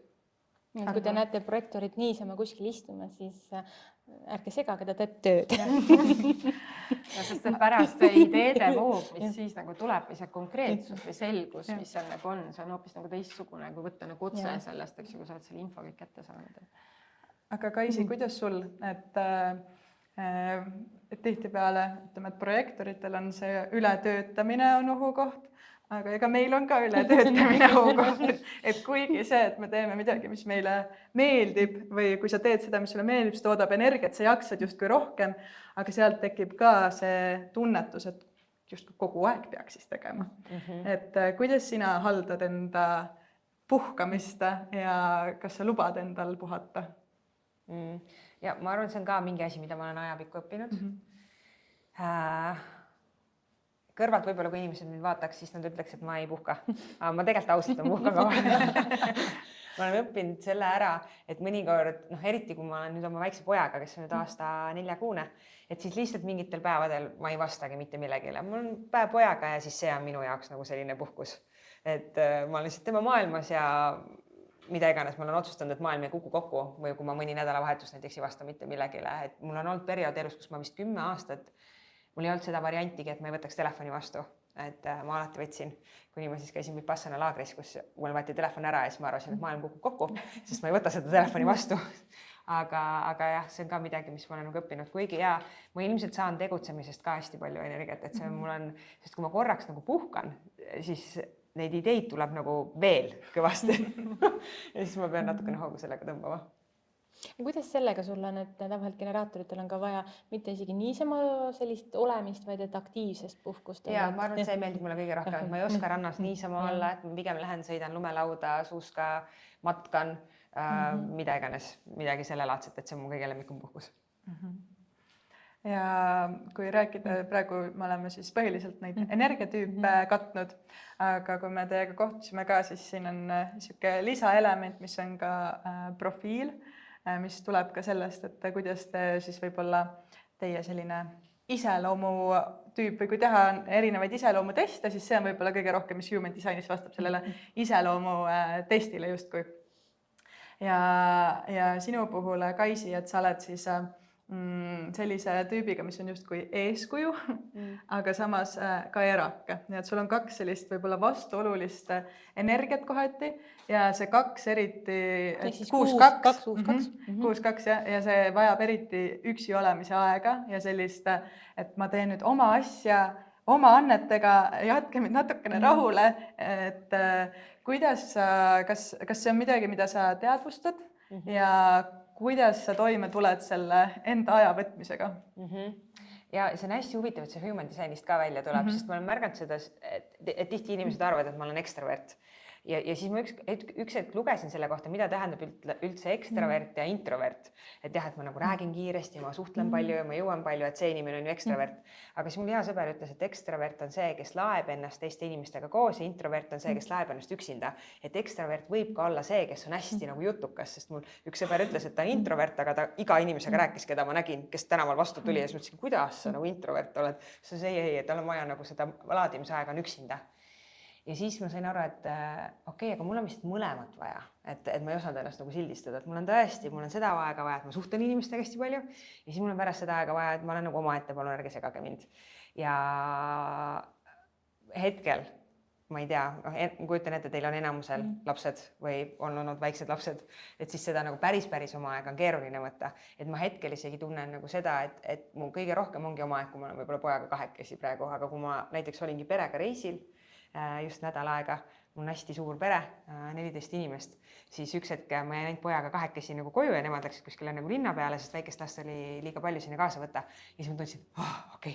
Kui te näete projektorit niisama kuskil istumas, siis ärge segage, ta teeb tööd. Ja sest pärast see ideede voog, mis siis nagu tuleb või see konkreetsus või selgus, mis seal nagu on, see on hoopis nagu teistsugune, kui võtta nagu otse sellest, eks ju, kui sa oled selle info kõik kätte saanud. Aga Kaisi, kuidas sul, et tihtipeale ütleme, et projektoritel on see ületöötamine on ohukoht, aga ega meil on ka ületöötamine ohukoht, et kuigi see, et me teeme midagi, mis meile meeldib või kui sa teed seda, mis sulle meeldib, see toodab energiat, sa jaksad justkui rohkem, aga sealt tekib ka see tunnetus, et justkui kogu aeg peaks siis tegema. Et kuidas sina haldad enda puhkamist ja kas sa lubad endal puhata? Ja ma arvan, see on ka mingi asi, mida ma olen ajapikku õppinud. Kõrvalt võib-olla, kui inimesed mind vaataks, siis nad ütleks, et ma ei puhka. Aga ma tegelikult ausalt puhkan ka. Ma olen õppinud selle ära, et mõnikord, eriti kui ma olen nüüd oma väikse pojaga, kes on nüüd aasta 4-kuune, et siis lihtsalt mingitel päevadel ma ei vastagi mitte millegile. Mul on päev pojaga ja siis see on minu jaoks nagu selline puhkus. Et ma olen lihtsalt tema maailmas ja mida iganes ma olen otsustanud, et maailm ei kuku kokku või kui ma mõni nädalavahetus näiteks ei vasta mitte millegile. Et mul on olnud periood elus, kus ma vist 10 aastat mul ei olnud seda variantigi, et ma ei võtaks telefoni vastu, et ma alati võtsin, kuni ma siis käisin Vipassana laagris, kus mul võeti telefon ära ja siis ma arvasin, et maailm kukub kokku, sest ma ei võta seda telefoni vastu. Aga jah, see on ka midagi, mis ma olen nagu õppinud, kuigi ja ma ilmselt saan tegutsemisest ka hästi palju energiat, et see mul on, sest kui ma korraks nagu puhkan, siis neid ideid tuleb nagu veel kõvasti ja siis ma pean natukene hoogu sellega tõmbama. Kuidas sellega sul on, et tavaliselt generaatoritel on ka vaja mitte isegi niisama sellist olemist, vaid et aktiivsest puhkust? Ja ma arvan, et see meeldib mulle kõige rohkem, et ma ei oska rannas niisama olla, et ma pigem lähen, sõidan lumelauda, suuska, matkan, mida iganes, midagi sellelaadset, et see on mu kõige lemmikum puhkus. Ja kui rääkida, praegu me oleme siis põhiliselt neid energiatüüpe katnud, aga kui me teiega kohtusime ka, siis siin on niisugune lisaelement, mis on ka profiil, mis tuleb ka sellest, et kuidas te siis võib-olla teie selline iseloomutüüp või kui teha erinevaid iseloomuteste, siis see on võib-olla kõige rohkem, mis human design'is vastab sellele iseloomutestile justkui. Ja sinu puhul, Kaisi, et sa oled siis sellise tüübiga, mis on justkui eeskuju, aga samas ka erake. Nii et sul on kaks sellist võib-olla vastuolulist energiat kohati ja see kaks eriti, 6-2 ja see vajab eriti üksi olemise aega ja sellist, et ma teen nüüd oma asja oma annetega, jätke mind natukene rahule, et kuidas, kas see on midagi, mida sa teadvustad ja kuidas sa toime tuled selle enda aja võtmisega? Ja see on hästi huvitav, et see human designist ka välja tuleb, sest ma olen märganud seda, et tihti inimesed arvavad, et ma olen ekstravert. Ja siis ma üks hetk lugesin selle kohta, mida tähendab üldse ekstravert ja introvert. Et jah, et ma nagu räägin kiiresti ja ma suhtlen palju ja ma jõuan palju, et see inimene on ju ekstravert. Aga siis mul hea sõber ütles, et ekstravert on see, kes laeb ennast teiste inimestega koos ja introvert on see, kes laeb ennast üksinda. Et ekstravert võib ka olla see, kes on hästi nagu jutukas, sest mul üks sõber ütles, et ta on introvert, aga ta iga inimesega rääkis, keda ma nägin, kes tänaval vastu tuli ja siis mõtlesin, kuidas sa nagu introvert oled. See ei, et tal on vaja nagu seda laadimisaega on üksinda. Ja siis ma sain aru, et okei, aga mul on vist mõlemat vaja, et ma ei osanud ennast nagu sildistada, et mul on seda aega vaja, et ma suhtlen inimestega hästi palju ja siis mul on pärast seda aega vaja, et ma olen nagu omaette, palun ärge segage mind. Ja hetkel, ma ei tea, kujutan ette, teil on enamusel lapsed või on olnud väiksed lapsed, et siis seda nagu päris oma aega on keeruline võtta. Et ma hetkel isegi tunnen nagu seda, et mul kõige rohkem ongi oma aeg, kui ma olen võib-olla pojaga kahekesi praegu, aga kui ma näiteks olingi perega reisil, just nädal aega, mul on hästi suur pere, 14 inimest, siis üks hetk ma jäin pojaga kahekesi nagu koju ja nemad läksid kuskile nagu linna peale, sest väikest last oli liiga palju sinna kaasa võtta. Ja siis ma tundsin, okei,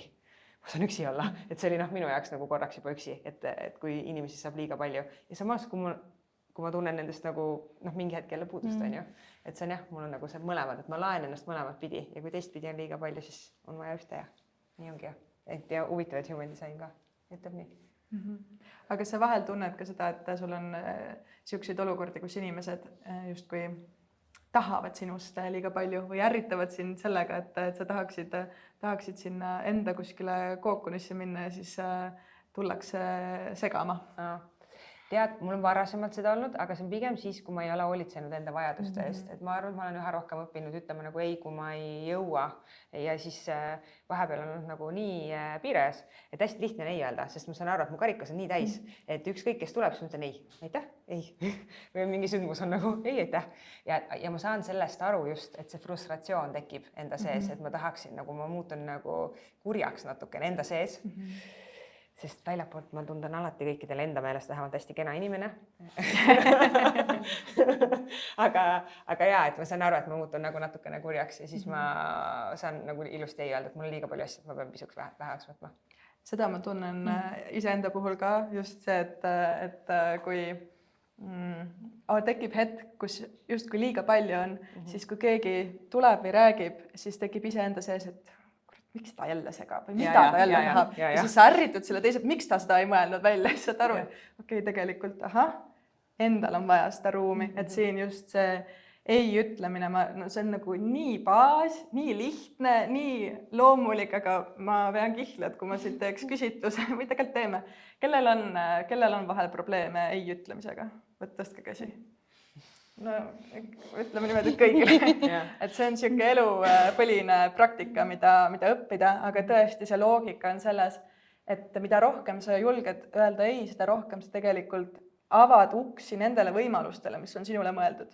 ma saan üksi olla, et see oli minu jaoks nagu korraks juba üksi, et kui inimesi saab liiga palju. Ja samas, kui ma tunnen nendest nagu mingi hetk jälle puudust, on ju, et see on jah, mul on nagu see mõlemad, et ma laen ennast mõlemad pidi ja kui teistpidi on liiga palju, siis on vaja ühte ja nii ongi jah. Et ja huvitav, et human design ka ütleb nii. Aga sa vahel tunned ka seda, et sul on selliseid olukordi, kus inimesed justkui tahavad sinust liiga palju või ärritavad sind sellega, et sa tahaksid sinna enda kuskile kookonisse minna ja siis tullakse segama. Tead, mul on varasemalt seda olnud, aga see on pigem siis, kui ma ei ole hoolitsenud enda vajaduste eest. Et ma arvan, et ma olen üha rohkem õppinud ütlema nagu ei, kui ma ei jõua. Ja siis vahepeal on nagu nii piirajas, et hästi lihtne on ei öelda, sest ma saan aru, et mu karikas on nii täis, et ükskõik, kes tuleb, siis ma ütlen ei, aitäh, ei. Või mingi sündmus on nagu ei, aitäh. Ja ma saan sellest aru just, et see frustratsioon tekib enda sees, et ma tahaksin, nagu ma muutun nagu kurjaks natukene enda sees. Sest väljapoolt ma tundan alati kõikidele enda meelest vähemalt hästi kena inimene. aga jaa, et ma saan aru, et ma muutun nagu natukene kurjaks ja siis ma saan nagu ilusti ei öelda, et mul on liiga palju asju, et ma pean pisuks väheks võtma. Seda ma tunnen iseenda puhul ka just see, et kui tekib hetk, kus justkui liiga palju on, siis kui keegi tuleb või räägib, siis tekib iseenda sees, et miks ta jälle segab või mida ta jälle tahab. Ja siis sa ärritud selle teiselt, miks ta seda ei mõelnud välja, siis saad aru, et okei, tegelikult endal on vaja seda ruumi, et siin just see ei ütlemine, see on nagu nii baas, nii lihtne, nii loomulik, aga ma vean kihla, et kui ma siit teeks küsitluse, või tegelikult teeme, kellel on vahel probleeme ei ütlemisega? Tõstke käsi. No ütleme niimoodi, et kõigile. Et see on niisugune elupõline praktika, mida õppida, aga tõesti see loogika on selles, et mida rohkem sa julged öelda ei, seda rohkem sa tegelikult avad uksi nendele võimalustele, mis on sinule mõeldud.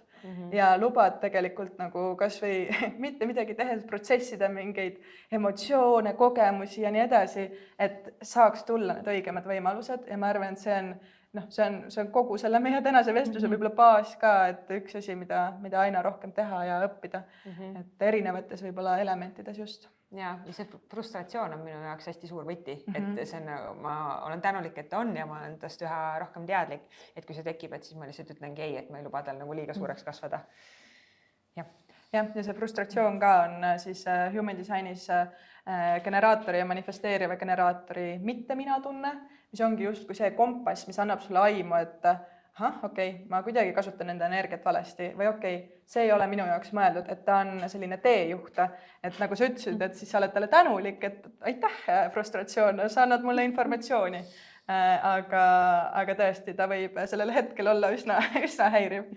Ja lubad tegelikult nagu kas või mitte midagi tehes protsessida mingeid emotsioone, kogemusi ja nii edasi, et saaks tulla need õigemad võimalused ja ma arvan, et see on noh, see on kogu selle meie tänase vestluse võib-olla baas ka, et üks asi, mida aina rohkem teha ja õppida, et erinevates võib-olla elementides just. Ja see frustratsioon on minu jaoks hästi suur võti, et see on, ma olen tänulik, et ta on ja ma olen tast üha rohkem teadlik, et kui see tekib, et siis ma lihtsalt ütlengi ei, et ma ei luba tal nagu liiga suureks kasvada. jah, ja see frustratsioon ka on siis Human Designis generaatori ja manifesteeriva generaatori mitte mina tunne, mis ongi justkui see kompass, mis annab sulle aimu, et okei, ma kuidagi kasutan enda energiat valesti või okei, see ei ole minu jaoks mõeldud, et ta on selline teejuht, et nagu sa ütlesid, et siis sa oled talle tänulik, et aitäh, frustratsioon, sa annad mulle informatsiooni. Aga tõesti, ta võib sellel hetkel olla üsna häiriv.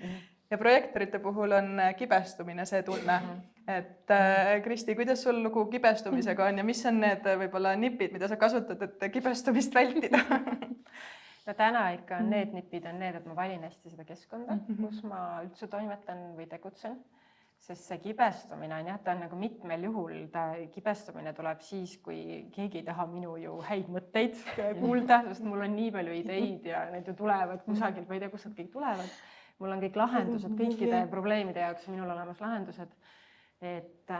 Ja projektorite puhul on kibestumine see tunne, et Kristi, kuidas sul lugu kibestumisega on ja mis on need võib-olla nipid, mida sa kasutad, et kibestumist vältida? No täna ikka on need nipid on need, et ma valin hästi seda keskkonda, kus ma üldse toimetan või tegutsen, sest see kibestumine on jah, ta on nagu mitmel juhul, kibestumine tuleb siis, kui keegi ei taha minu ju häid mõtteid kuulda, sest mul on nii palju ideid ja need ju tulevad kusagilt, ma ei tea, kust nad kõik tulevad. Mul on kõik lahendused kõikide probleemide jaoks, minul olemas lahendused, et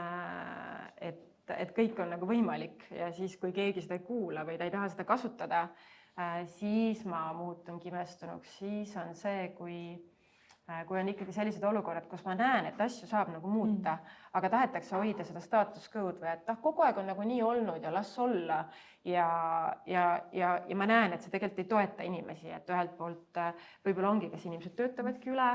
kõik on nagu võimalik ja siis, kui keegi seda ei kuula või ta ei taha seda kasutada, siis ma muutun kibestunuks, siis on see, kui on ikkagi sellised olukorrad, kus ma näen, et asju saab nagu muuta, aga tahetakse hoida seda status quo'd või et kogu aeg on nagu nii olnud ja las olla ja ma näen, et see tegelikult ei toeta inimesi, et ühelt poolt võib-olla ongi, kas inimesed töötavadki üle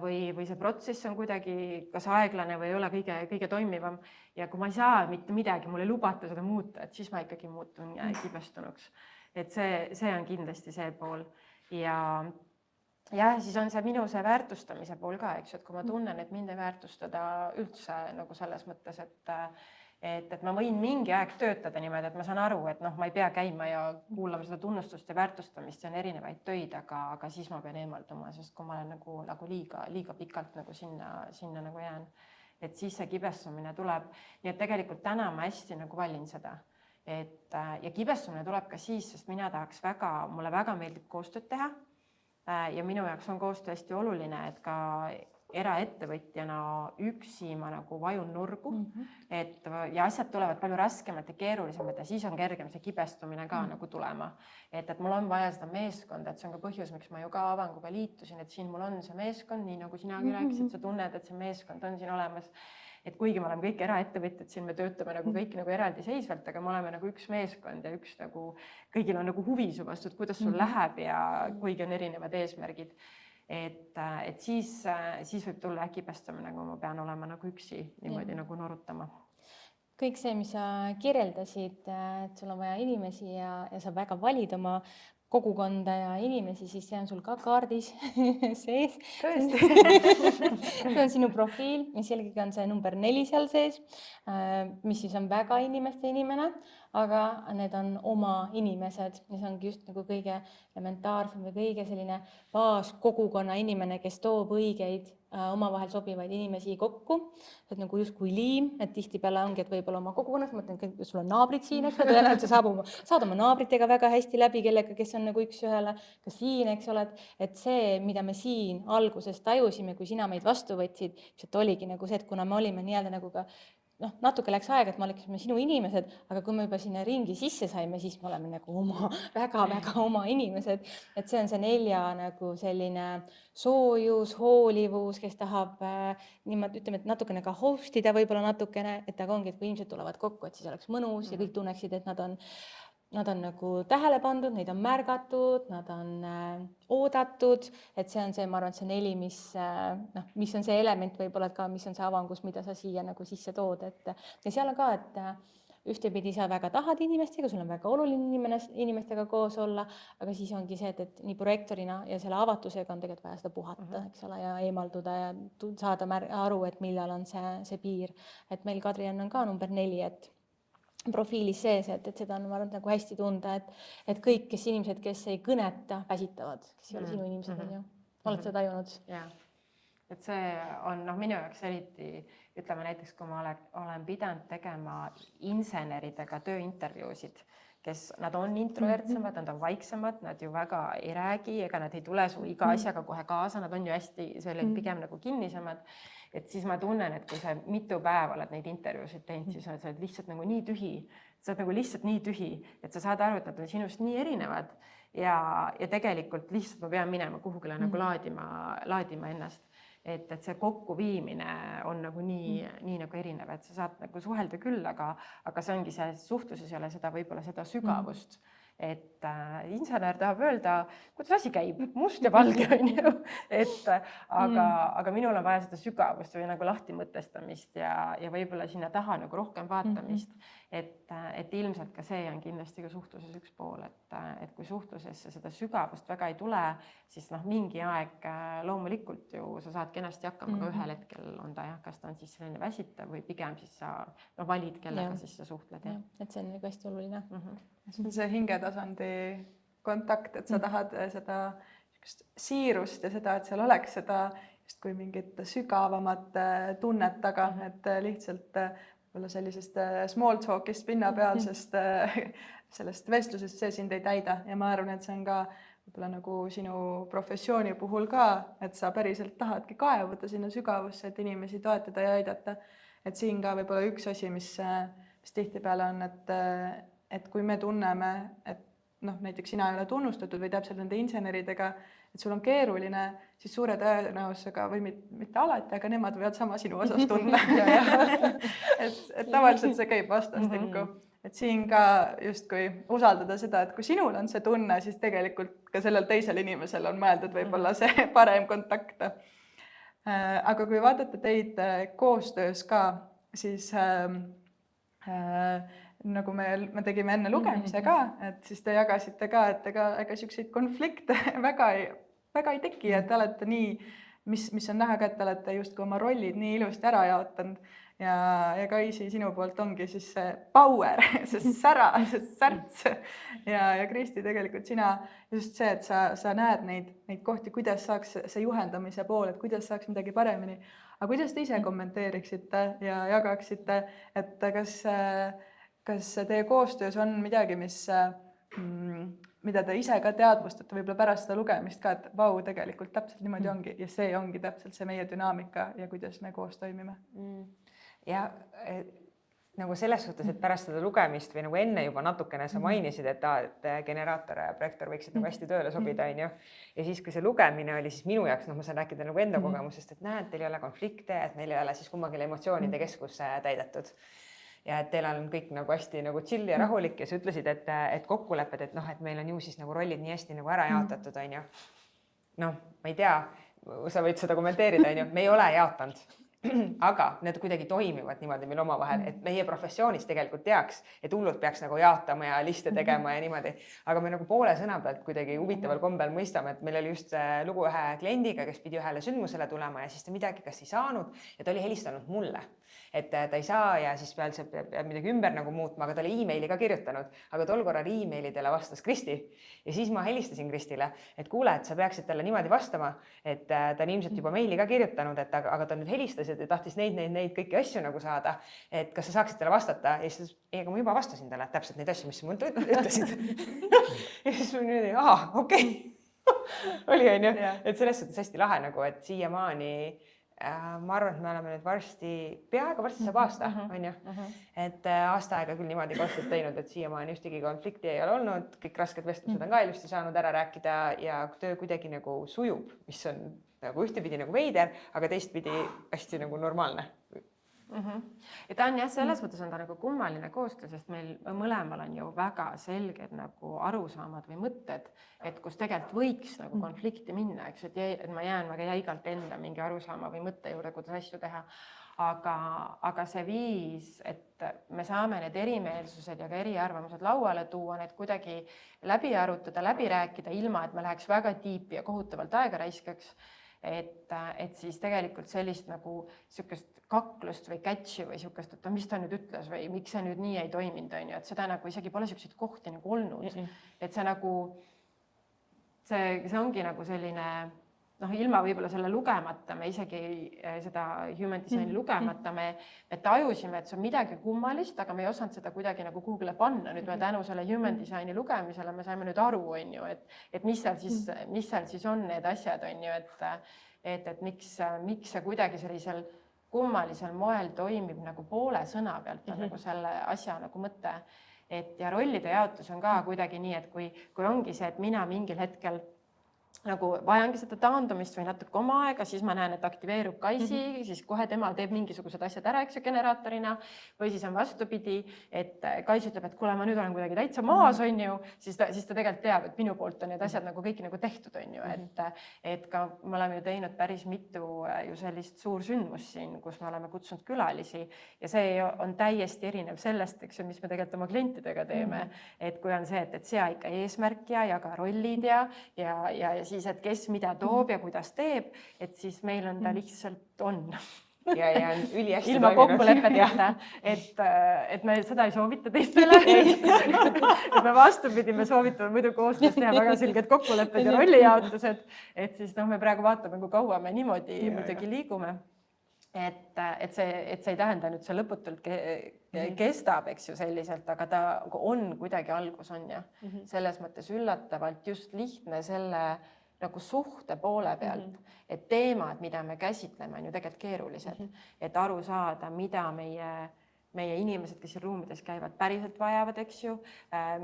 või see protsess on kuidagi kas aeglane või ei ole kõige toimivam ja kui ma ei saa mitte midagi, mul ei lubata seda muuta, et siis ma ikkagi muutun kibestunuks. Et see on kindlasti see pool ja siis on see minu see väärtustamise pool ka, eks, et kui ma tunnen, et mind ei väärtustada üldse nagu selles mõttes, et ma võin mingi aeg töötada niimoodi, et ma saan aru, et ma ei pea käima ja kuulama seda tunnustust ja väärtustamist, see on erinevaid töid, aga siis ma pean eemalduma, sest kui ma olen nagu liiga pikalt nagu sinna nagu jään, et siis see kibestumine tuleb. Nii et tegelikult täna ma hästi nagu valin seda. Ja kibestumine tuleb ka siis, sest mulle väga meeldib koostööd teha ja minu jaoks on koostöö hästi oluline, et ka eraettevõtjana üksi ma nagu vajun nurgu, ja asjad tulevad palju raskemad ja keerulisemad ja siis on kergem see kibestumine ka nagu tulema. Et mul on vaja seda meeskonda, et see on ka põhjus, miks ma ju ka Avanguga liitusin, et siin mul on see meeskond, nii nagu sinagi rääkisid, sa tunned, et see meeskond on siin olemas. Et kuigi me oleme kõik eraettevõtjad, siin me töötame nagu kõik nagu eraldiseisvalt, aga me oleme nagu üks meeskond ja üks nagu kõigil on nagu huvi su vastu, et kuidas sul läheb ja kuigi on erinevad eesmärgid. Et siis võib tulla kibestamine, kui ma pean olema nagu üksi niimoodi nagu norutama. Kõik see, mis sa kirjeldasid, et sul on vaja inimesi ja sa väga valid oma kogukonda ja inimesi, siis see on sul ka kaardis sees. Tõesti. See on sinu profiil, mis jällegi on see number 4 seal sees, mis siis on väga inimeste inimene, aga need on oma inimesed ja see ongi just nagu kõige elementaarsem või kõige selline baaskogukonna inimene, kes toob õigeid omavahel sobivaid inimesi kokku, et nagu justkui liim, et tihtipeale ongi, et võib-olla oma kogukonnas, ma mõtlen, et sul on naabrid siin, eks, tõenäoliselt saad oma naabritega väga hästi läbi, kellega, kes on nagu üks ühele, ka siin, eks ole, et see, mida me siin alguses tajusime, kui sina meid vastu võtsid, see oligi nagu see, et kuna me olime nii-öelda nagu ka natuke läks aega, et me oleksime sinu inimesed, aga kui me juba sinna ringi sisse saime, siis me oleme nagu väga oma inimesed, et see on see 4 nagu selline soojus, hoolivus, kes tahab niimoodi, ütleme, et natukene ka hostida võib-olla natukene, et aga ongi, et kui inimesed tulevad kokku, et siis oleks mõnus ja kõik tunneksid, et nad on nagu tähele pandud, neid on märgatud, nad on oodatud, et see on see, ma arvan, et see 4, mis on see element võib-olla ka, mis on see avangus, mida sa siia nagu sisse tood, et ja seal on ka, et ühtepidi sa väga tahad inimestega, sul on väga oluline inimestega koos olla, aga siis ongi see, et nii projektorina ja selle avatusega on tegelikult vaja seda puhata, eks ole, ja eemalduda ja saada aru, et millal on see piir, et meil Kadrian on ka number 4, et profiilis sees, et seda on arvan, nagu hästi tunda, et kõik, inimesed, kes ei kõneta, väsitavad, kes ei ole sinu inimesed, on ju. Oled seda tajunud? Jaa. et see on minu jaoks eriti, ütleme näiteks, kui ma olen pidanud tegema inseneridega tööintervjuusid, kes nad on introvertsemad, nad on vaiksemad, nad ju väga ei räägi, ega nad ei tule su iga asjaga kohe kaasa, nad on ju hästi pigem nagu kinnisemad. Et siis ma tunnen, et kui sa mitu päeva oled neid intervjuusid teinud, siis sa oled lihtsalt nagu nii tühi, sa oled nagu lihtsalt nii tühi, et sa saad aru, et nad on sinust nii erinevad ja tegelikult lihtsalt ma pean minema kuhugile nagu laadima ennast. Et see kokkuviimine on nagu nii nagu erinev, et sa saad nagu suhelda küll, aga see ongi see suhtluses ei ole seda võib-olla seda sügavust. Et insener tahab öelda, kuidas asi käib, must ja valge on ju. Aga minul on vaja seda sügavust või nagu lahti mõtestamist ja võib-olla sinna taha nagu rohkem vaatamist. Et ilmselt ka see on kindlasti ka suhtluses üks pool, et kui suhtlusesse seda sügavust väga ei tule, siis mingi aeg loomulikult ju sa saad kenasti hakkama, aga ühel hetkel on ta kas ta on siis selline väsitav või pigem siis sa valid, kellega siis sa suhtled. Et see on nagu hästi oluline. See on see hingetasandi kontakt, et sa tahad seda siirust ja seda, et seal oleks seda justkui mingit sügavamat tunnet taga, et lihtsalt võib-olla sellisest small talk'ist pinnapealsest sellest vestlusest see sind ei täida ja ma arvan, et see on ka võib-olla nagu sinu professiooni puhul ka, et sa päriselt tahadki kaevuda sinna sügavusse, et inimesi toetada ja aidata. Et siin ka võib-olla üks asi, mis tihtipeale on, et kui me tunneme, et näiteks sina ei ole tunnustatud või täpselt nende inseneridega, et sul on keeruline, siis suure tõenäosusega või mitte alati, aga nemad võivad sama sinu osas tunda. et tavaliselt see käib vastastikku. Et siin ka justkui usaldada seda, et kui sinul on see tunne, siis tegelikult ka sellel teisel inimesel on mõeldud võib-olla see parem kontakt. Aga kui vaadata teid koostöös ka, siis nagu me tegime enne lugemise ka, et siis te jagasite ka, et ega siukseid konflikte väga ei teki, et te olete nii, mis on näha ka, et te olete justkui oma rollid nii ilusti ära jaotanud ja Kaisi sinu poolt ongi siis see power, see sära, see särts ja Kristi tegelikult sina just see, et sa näed neid kohti, kuidas saaks see juhendamise pool, et kuidas saaks midagi paremini. Aga kuidas te ise kommenteeriksite ja jagaksite, et kas teie koostöös on midagi, mida te ise ka teadvustate võib-olla pärast seda lugemist ka, et vau, tegelikult täpselt niimoodi ongi ja see ongi täpselt see meie dünaamika ja kuidas me koos toimime. Ja nagu selles suhtes, et pärast seda lugemist või nagu enne juba natukene sa mainisid, et generaator ja projektor võiksid nagu hästi tööle sobida, on ju. Ja siis, kui see lugemine oli, siis minu jaoks, ma saan rääkida nagu enda kogemusest, et näed, teil ei ole konflikte, et meil ei ole siis kummagile emotsioonide keskus täidetud. Ja et teil on kõik nagu hästi nagu chill ja rahulik ja sa ütlesid, et kokkulepped, et et meil on ju siis nagu rollid nii hästi nagu ära jaotatud, on ju. Ma ei tea, sa võid seda kommenteerida, on ju, me ei ole jaotanud. Aga need kuidagi toimivad niimoodi meil omavahel, et meie professioonis tegelikult teaks, et hullud peaks nagu jaotama ja liste tegema ja niimoodi. Aga me nagu poole sõna pealt kuidagi huvitaval kombel mõistame, et meil oli just lugu ühe kliendiga, kes pidi ühele sündmusele tulema ja siis ta midagi kas ei saanud ja ta oli helistanud mulle. Et ta ei saa ja siis peal see peab midagi ümber nagu muutma, aga ta oli e-maili ka kirjutanud, aga tol korral e-mailidele vastas Kristi. Ja siis ma helistasin Kristile, et kuule, et sa peaksid talle niimoodi vastama, et ta on ilmselt juba meili ka kirjutanud, aga ta nüüd helistas ja tahtis neid kõiki asju nagu saada, et kas sa saaksid talle vastata ja siis ega ma juba vastasin talle täpselt neid asju, mis sa mulle ütlesid. Ja siis ma niimoodi, okei. Oli, on ju, et selles suhtes hästi lahe nagu, et siiamaani ma arvan, et me oleme nüüd peaaegu varsti saab aasta, on ju. Et aasta aega küll niimoodi koostööd teinud, et siiamaani ühtegi konflikti ei ole olnud, kõik rasked vestlused on ka ilusti saanud ära rääkida ja töö kuidagi nagu sujub, mis on nagu ühtepidi nagu veider, aga teistpidi hästi nagu normaalne. Ja ta on selles mõttes on ta nagu kummaline koostöö, sest meil mõlemal on ju väga selged nagu arusaamad või mõtted, et kus tegelikult võiks nagu konflikti minna, eks, et ma jään väga jäigalt enda mingi arusaama või mõtte juurde, kuidas asju teha. Aga see viis, et me saame need erimeelsused ja ka eriarvamused lauale tuua, need kuidagi läbi arutada, läbi rääkida, ilma et me läheks väga tiipi ja kohutavalt aega raiskaks. Et siis tegelikult sellist nagu sükest kaklust või catch'i või sükest, et mis ta nüüd ütles või miks see nüüd nii ei toiminud, on ju, et seda nagu isegi pole sükseid kohti nagu olnud. Et see nagu, see ongi nagu selline noh, ilma võib-olla selle lugemata, me isegi seda human design'i lugemata, me tajusime, et see on midagi kummalist, aga me ei osanud seda kuidagi nagu kuhugile panna. Nüüd me tänu selle human design'i lugemisele me saime nüüd aru, on ju, et mis seal siis on need asjad, on ju, et miks see kuidagi sellisel kummalisel moel toimib nagu poole sõna pealt on nagu selle asja nagu mõte. Ja rollide jaotus on ka kuidagi nii, et kui ongi see, et mina mingil hetkel nagu vajangi seda taandumist või natuke oma aega, siis ma näen, et aktiveerub Kaisi, siis kohe tema teeb mingisugused asjad ära, eks ju, generaatorina, või siis on vastupidi, et Kaisi ütleb, et kuule, ma nüüd olen kuidagi täitsa maas, on ju, siis ta tegelikult teab, et minu poolt on need asjad nagu kõik nagu tehtud, on ju, et ka me oleme ju teinud päris mitu ju sellist suursündmust siin, kus me oleme kutsunud külalisi ja see on täiesti erinev sellest, eks ju, mis me tegelikult oma klientidega teeme, et kui on see, et sea ikka eesmärk ja ka rollid ja siis, et kes mida toob ja kuidas teeb, et siis meil on ta lihtsalt on. Ja on ülihästi ilma kokkulepeteta, et me seda ei soovita teistele. Et me vastupidi, me soovitame muidu koostöös teha väga selged kokkulepped ja rollijaotused, et siis me praegu vaatame, kui kaua me niimoodi muidugi liigume. Et see ei tähenda nüüd see lõputult kestab, eks ju, selliselt, aga ta on kuidagi algus on ja selles mõttes üllatavalt just lihtne selle nagu suhte poole pealt, et teemad, mida me käsitleme, on ju tegelikult keerulised, et aru saada, mida meie inimesed, kes siin ruumides käivad, päriselt vajavad, eks ju,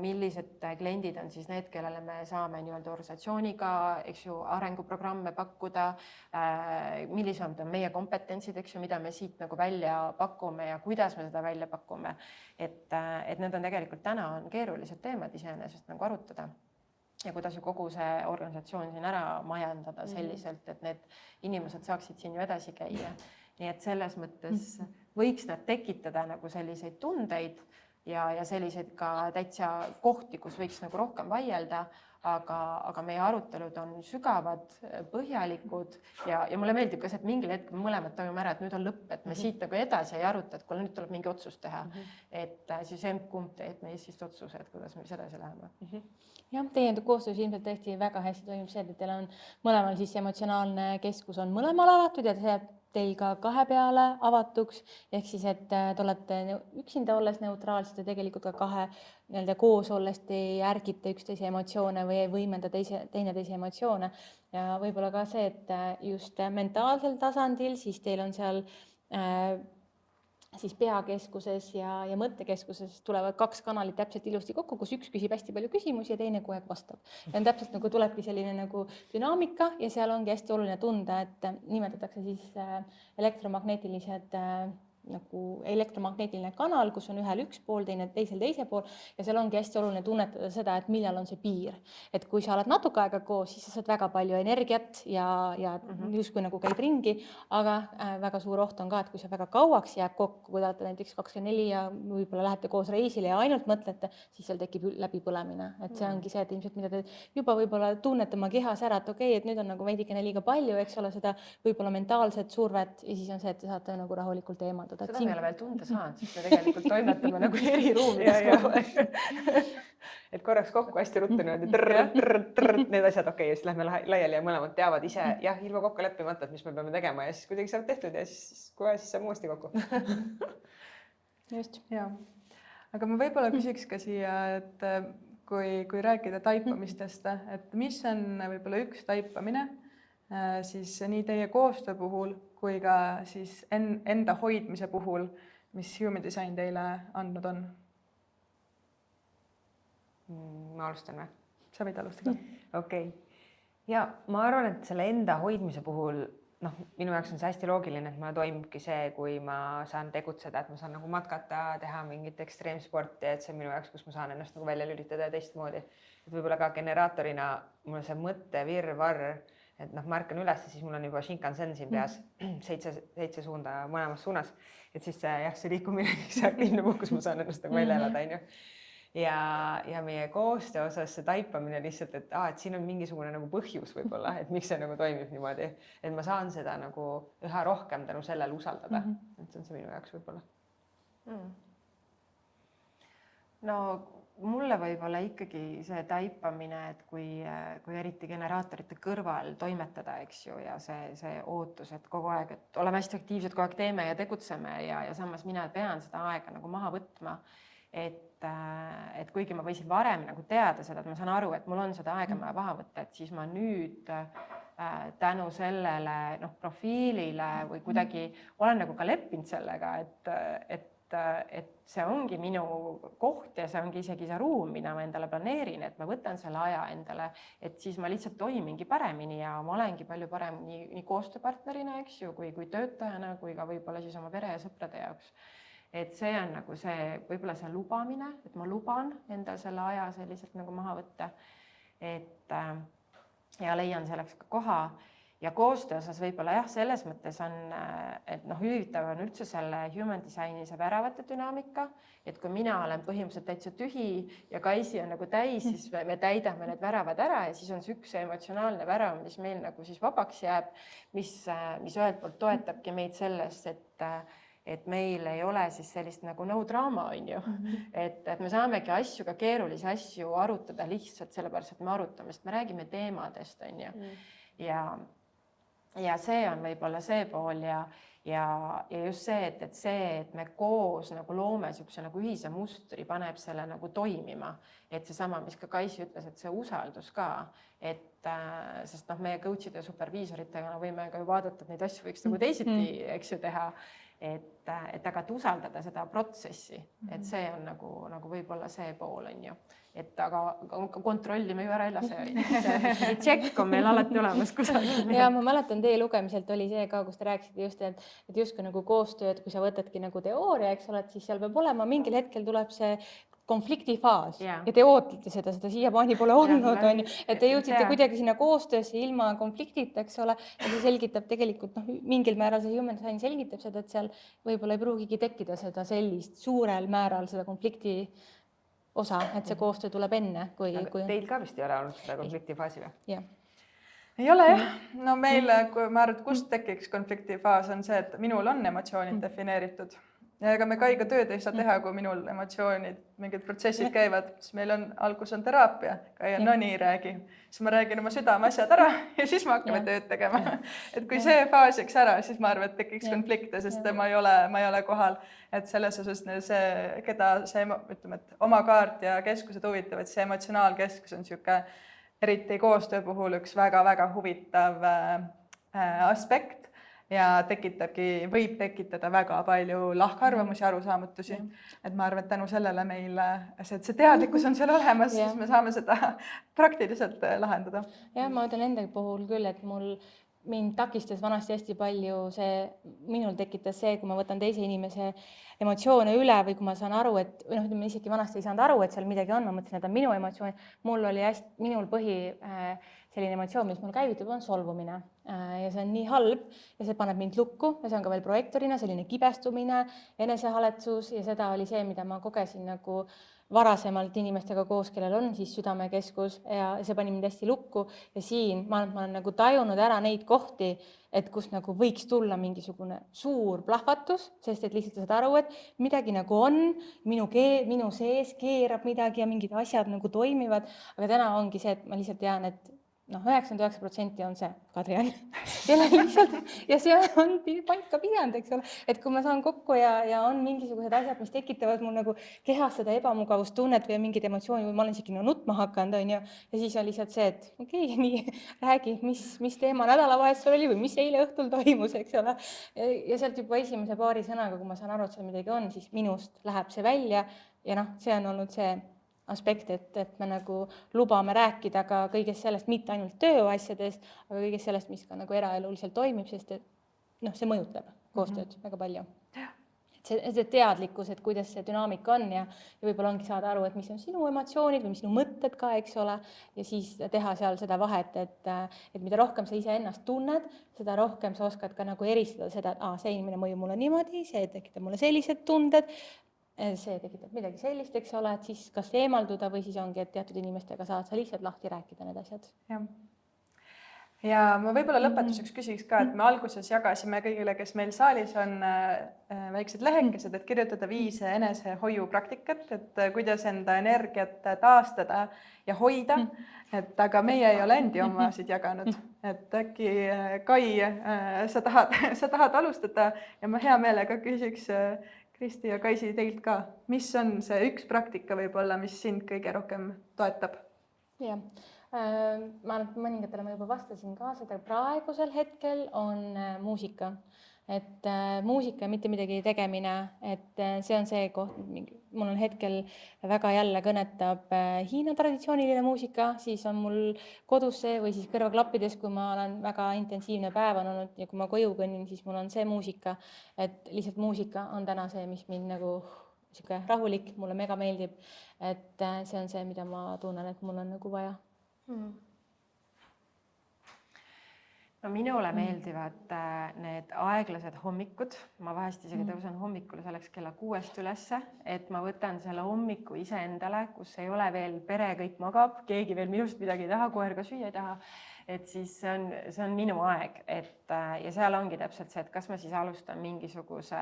millised kliendid on siis need, kellele me saame nii-öelda organisatsiooniga, eks ju, arenguprogramme pakkuda, millised on meie kompetentsid, eks ju, mida me siit nagu välja pakume ja kuidas me seda välja pakume. Et need on tegelikult täna on keerulised teemad iseenesest nagu arutada. Ja kuidas ju kogu see organisatsioon siin ära majandada selliselt, et need inimesed saaksid siin ju edasi käia. Nii et selles mõttes võiks nad tekitada nagu selliseid tundeid ja selliseid ka täitsa kohti, kus võiks nagu rohkem vaielda, aga meie arutelud on sügavad, põhjalikud ja mulle meeldib ka see, et mingil hetkel mõlemad tajume ära, et nüüd on lõpp, et me siit nagu edasi ei aruta, et kuule, nüüd tuleb mingi otsus teha. Et siis kumb teeb meist siis otsuse, et kuidas me edasi läheme. Jah, teie koostöös ilmselt tõesti väga hästi toimib see, et teil on mõlemal siis emotsionaalne keskus on mõlemal avatud ja see jääb teil ka kahe peale avatuks, ehk siis, et te olete üksinda olles neutraalsed ja tegelikult ka kahe nii-öelda koos olles te järgite üksteise emotsioone või ei võimenda teineteise emotsioone ja võib-olla ka see, et just mentaalsel tasandil siis teil on seal siis peakeskuses ja mõttekeskuses tulevad kaks kanalit täpselt ilusti kokku, kus üks küsib hästi palju küsimusi ja teine kogu aeg vastab. Ja on täpselt nagu tulebki selline nagu dünaamika ja seal ongi hästi oluline tunda, et nimetatakse siis elektromagnetilised nagu elektromagneetiline kanal, kus on ühel üks pool, teisel teise pool ja seal ongi hästi oluline tunnetada seda, et millal on see piir. Et kui sa oled natuke aega koos, siis sa saad väga palju energiat ja justkui nagu käib ringi, aga väga suur oht on ka, et kui sa väga kauaks jääb kokku, kui te olete näiteks 24 ja võib-olla lähete koos reisile ja ainult mõtlete, siis seal tekib läbipõlemine. Et see ongi see, et ilmselt mida te juba võib-olla tunnete oma kehas ära, et okei, et nüüd on nagu veidikene liiga palju, eks ole, seda võib-olla mentaalset survet ja siis on see, et te saate nagu rahulikult eemaldada. Seda me ei ole veel tunda saanud, sest me tegelikult toimetame nagu eri ruumides. Et korraks kokku hästi ruttu niimoodi need asjad okei, ja siis lähme laiali ja mõlemad teavad ise jah, ilma kokku leppimata, et mis me peame tegema ja siis kuidagi saab tehtud ja siis kohe siis saab uuesti kokku. Just. Ja. Aga ma võib-olla küsiks ka siia, et kui rääkida taipamistest, et mis on võib-olla üks taipamine siis nii teie koostöö puhul kui ka siis enda hoidmise puhul, mis Human Design teile andnud on? Ma alustan või? Sa võid alustada. Okei. Ja ma arvan, et selle enda hoidmise puhul, minu jaoks on see hästi loogiline, et ma toimubki see, kui ma saan tegutseda, et ma saan nagu matkata, teha mingit ekstreemsporti, et see on minu jaoks, kus ma saan ennast nagu välja lülitada teistmoodi. Et võib-olla ka generaatorina mul see mõtte virvarr, et ma ärkan üles, siis mul on juba Shinkansen siin peas 7 suunda mõlemas suunas, et siis see liikumine, see aktiivne puhkus, ma saan ennast nagu välja elada, on ju. Ja meie koostöö osas see taipamine lihtsalt, et siin on mingisugune nagu põhjus võib-olla, et miks see nagu toimib niimoodi, et ma saan seda nagu üha rohkem tänu sellele usaldada, et see on see minu jaoks võib-olla. No mulle võib-olla ikkagi see taipamine, et kui eriti generaatorite kõrval toimetada, eks ju, ja see ootus, et kogu aeg, et oleme hästi aktiivsed, kogu aeg teeme ja tegutseme ja samas mina pean seda aega nagu maha võtma. Et kuigi ma võisin varem nagu teada seda, et ma saan aru, et mul on seda aega maha võtta, et siis ma nüüd tänu sellele profiilile või kuidagi olen nagu ka leppinud sellega, et see ongi minu koht ja see ongi isegi see ruum, mida ma endale planeerin, et ma võtan selle aja endale, et siis ma lihtsalt toimingi paremini ja ma olengi palju parem nii koostööpartnerina, eks ju, kui töötajana, kui ka võib-olla siis oma pere ja sõprade jaoks. Et see on nagu see, võib-olla see lubamine, et ma luban endal selle aja selliselt nagu maha võtta, ja leian selleks ka koha. Ja koostöö osas võib-olla jah, selles mõttes on, et huvitav on üldse selle human designi see väravate dünaamika, et kui mina olen põhimõtteliselt täitsa tühi ja Kaisi on nagu täis, siis me täidame need väravad ära ja siis on see üks emotsionaalne värav, mis meil nagu siis vabaks jääb, mis ühelt poolt toetabki meid selles, et meil ei ole siis sellist nagu no draama, on ju. Et me saamegi asju, ka keerulisi asju arutada lihtsalt sellepärast, et me arutame, sest me räägime teemadest, on ju. Ja see on võib-olla see pool ja just see, et me koos nagu loome niisuguse nagu ühise mustri, paneb selle nagu toimima. Et seesama, mis ka Kaisi ütles, et see usaldus ka, sest meie coach'ide ja superviisoritega võime ka ju vaadata, et neid asju võiks nagu teisiti, eks ju, teha. Et aga usaldada seda protsessi, et see on nagu võib-olla see pool, on ju. Et aga kontrollime ju ära ellase. Tšekk on meil alati olemas kusagil. Ja ma mäletan teie lugemiselt oli see ka, kus te rääkisite just, et justkui nagu koostööd, kui sa võtadki nagu teooria, eks ole, et siis seal peab olema, mingil hetkel tuleb see konfliktifaas ja te ootate seda siiamaani pole olnud, on ju, et te jõudsite kuidagi sinna koostöösse ilma konfliktita, eks ole, ja see selgitab tegelikult, mingil määral see human design selgitab seda, et seal võib-olla ei pruugigi tekkida seda sellist suurel määral seda konflikti osa, et see koostöö tuleb enne, kui... Teil ka vist ei ole olnud seda konfliktifaasi või? Jah. Ei ole jah. No meil, kui ma arvan, et kust tekiks konfliktifaas, on see, et minul on emotsioonid defineeritud. Ja ega me Kaiga tööd ei saa teha, kui minul emotsioonid, mingid protsessid käivad, siis meil on, algus on teraapia, Kaia, no nii räägi. Siis ma räägin oma südame asjad ära ja siis me hakkame tööd tegema. Et kui see faas jääks ära, siis ma arvan, et tekiks konflikte, sest ma ei ole kohal. Et selles osas see, keda see, ütleme, et oma kaart ja keskused huvitavad, see emotsionaalkeskus on niisugune eriti koostöö puhul üks väga-väga huvitav aspekt. Ja võib tekitada väga palju lahkarvamusi, arusaamatusi. Et ma arvan, et tänu sellele meil see teadlikkus on seal olemas, siis me saame seda praktiliselt lahendada. Ja ma ütlen enda puhul küll, et mind takistas vanasti hästi palju minul tekitas see, kui ma võtan teise inimese emotsioone üle või kui ma saan aru, et ütleme isegi vanasti ei saanud aru, et seal midagi on, ma mõtlesin, et on minu emotsioon. Minul selline emotsioon, mis mul käivitub, on solvumine ja see on nii halb ja see paneb mind lukku ja see on ka veel projektorina, selline kibestumine, enesehaletsus ja seda oli see, mida ma kogesin nagu varasemalt inimestega koos, kellel on siis südamekeskus ja see pani mind hästi lukku ja siin ma olen nagu tajunud ära neid kohti, et kus nagu võiks tulla mingisugune suur plahvatus, sest et lihtsalt saad aru, et midagi nagu on, minu sees keerab midagi ja mingid asjad nagu toimivad, aga täna ongi see, et ma lihtsalt tean, et 99% on see Kadrian. Ja see on paika pidanud, eks ole. Et kui ma saan kokku ja on mingisugused asjad, mis tekitavad mul nagu kehas seda ebamugavustunnet või mingid emotsiooni või ma olen isegi nutma hakanud, on ju. Ja siis on lihtsalt see, et okei, nii räägi, mis teema nädalavahetusel oli või mis eile õhtul toimus, eks ole. Ja sealt juba esimese paari sõnaga, kui ma saan aru, et seal midagi on, siis minust läheb see välja ja see on olnud see aspekt, et me nagu lubame rääkida ka kõigest sellest, mitte ainult tööasjadest, aga kõigest sellest, mis ka nagu eraeluliselt toimib, sest et see mõjutab koostööd väga palju. See teadlikkus, et kuidas see dünaamika on ja võib-olla ongi saada aru, et mis on sinu emotsioonid või mis sinu mõtted ka, eks ole, ja siis teha seal seda vahet, et mida rohkem sa ise ennast tunned, seda rohkem sa oskad ka nagu eristada seda, et see inimene mõjub mulle niimoodi, see tekitab mulle sellised tunded, see tekitab midagi sellist, eks ole, et siis kas eemalduda või siis ongi, et teatud inimestega saad sa lihtsalt lahti rääkida need asjad. Jah. ja ma võib-olla lõpetuseks küsiks ka, et me alguses jagasime kõigile, kes meil saalis on, väiksed lehekesed, et kirjutada 5 enesehoiupraktikat, et kuidas enda energiat taastada ja hoida, et aga meie ei ole endi omasid jaganud, et äkki Kai, sa tahad alustada ja ma hea meelega küsiks Kristi ja Kaisi teilt ka, mis on see üks praktika võib-olla, mis sind kõige rohkem toetab? Jah, ma arvan, et mõningatele ma juba vastasin ka seda, praegusel hetkel on muusika, et muusika ja mitte midagi tegemine, et see on see koht, mul on hetkel väga jälle kõnetab Hiina traditsiooniline muusika, siis on mul kodus see või siis kõrvaklappides, kui ma olen väga intensiivne päev on olnud ja kui ma koju kõnnin, siis mul on see muusika, et lihtsalt muusika on täna see, mis mind nagu sihuke rahulik, mulle mega meeldib, et see on see, mida ma tunnen, et mul on nagu vaja. No minule meeldivad need aeglased hommikud, ma vahest isegi tõusen hommikul selleks kella 6 ülesse, et ma võtan selle hommiku iseendale, kus ei ole veel pere, kõik magab, keegi veel minust midagi ei taha, koer ka süüa ei taha, et siis see on minu aeg, et ja seal ongi täpselt see, et kas ma siis alustan mingisuguse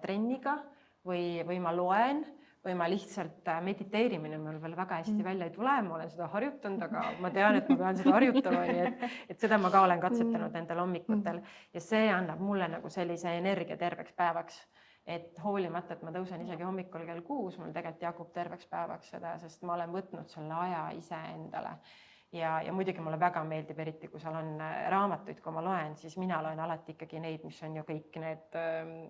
trenniga või ma loen või ma lihtsalt mediteerimine mul veel väga hästi välja ei tule, ma olen seda harjutanud, aga ma tean, et ma pean seda harjutama, nii et seda ma ka olen katsetanud nendel hommikutel ja see annab mulle nagu sellise energia terveks päevaks, et hoolimata, et ma tõusen isegi hommikul kell 6, mul tegelikult jagub terveks päevaks seda, sest ma olen võtnud selle aja iseendale. Ja muidugi mulle väga meeldib, eriti kui seal on raamatuid, kui ma loen, siis mina loen alati ikkagi neid, mis on ju kõik need,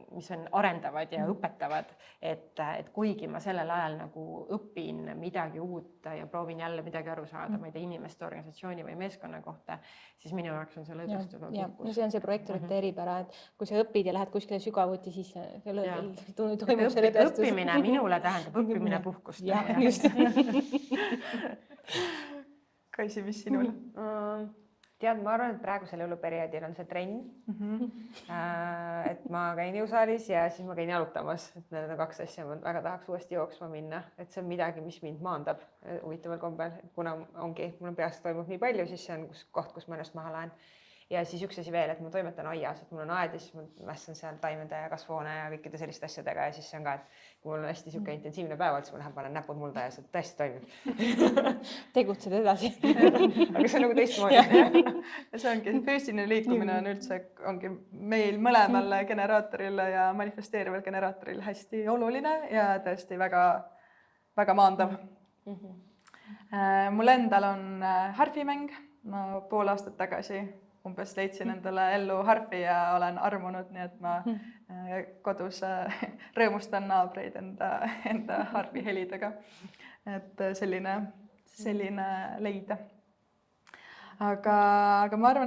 mis on arendavad ja õpetavad, et kuigi ma sellel ajal nagu õpin midagi uut ja proovin jälle midagi aru saada, ma ei tea, inimeste, organisatsiooni või meeskonna kohta, siis minu jaoks on see lõdvestuva puhkus. No see on see projektorite eripära, et kui sa õpid ja lähed kuskile sügavuti, siis toimub see lõdvestus. Õppimine minule tähendab õppimine puhkust. Ja, just. Kaisi, mis sinul? Tead, ma arvan, et praegusel jõuluperioodil on see trenn. Et ma käin jõusaalis ja siis ma käin jalutamas. Et need on 2 asja, ma väga tahaks uuesti jooksma minna. Et see on midagi, mis mind maandab huvitaval kombel. Kuna ongi, mul peas toimub nii palju, siis see on koht, kus ma ennast maha lähen. Ja siis üks asi veel, et ma toimetan aias, et mul on aed ja siis ma mässan seal taimede ja kasvuhoone ja kõikide selliste asjadega ja siis see on ka, et kui mul on hästi siuke intensiivne päev, siis ma lähen panen näpud mulda ja see tõesti toimib. Tegutsed edasi. Aga see on nagu teistmoodi. Ja see ongi, füüsiline liikumine on üldse, ongi meil mõlemal generaatoril ja manifesteerival generaatoril hästi oluline ja tõesti väga, väga maandav. Mul endal on harfimäng, ma pool aastat tagasi umbes leidsin endale ellu harfi ja olen armunud, nii et ma kodus rõõmustan naabreid enda harfi helidega. Et selline leida. Aga ma arvan,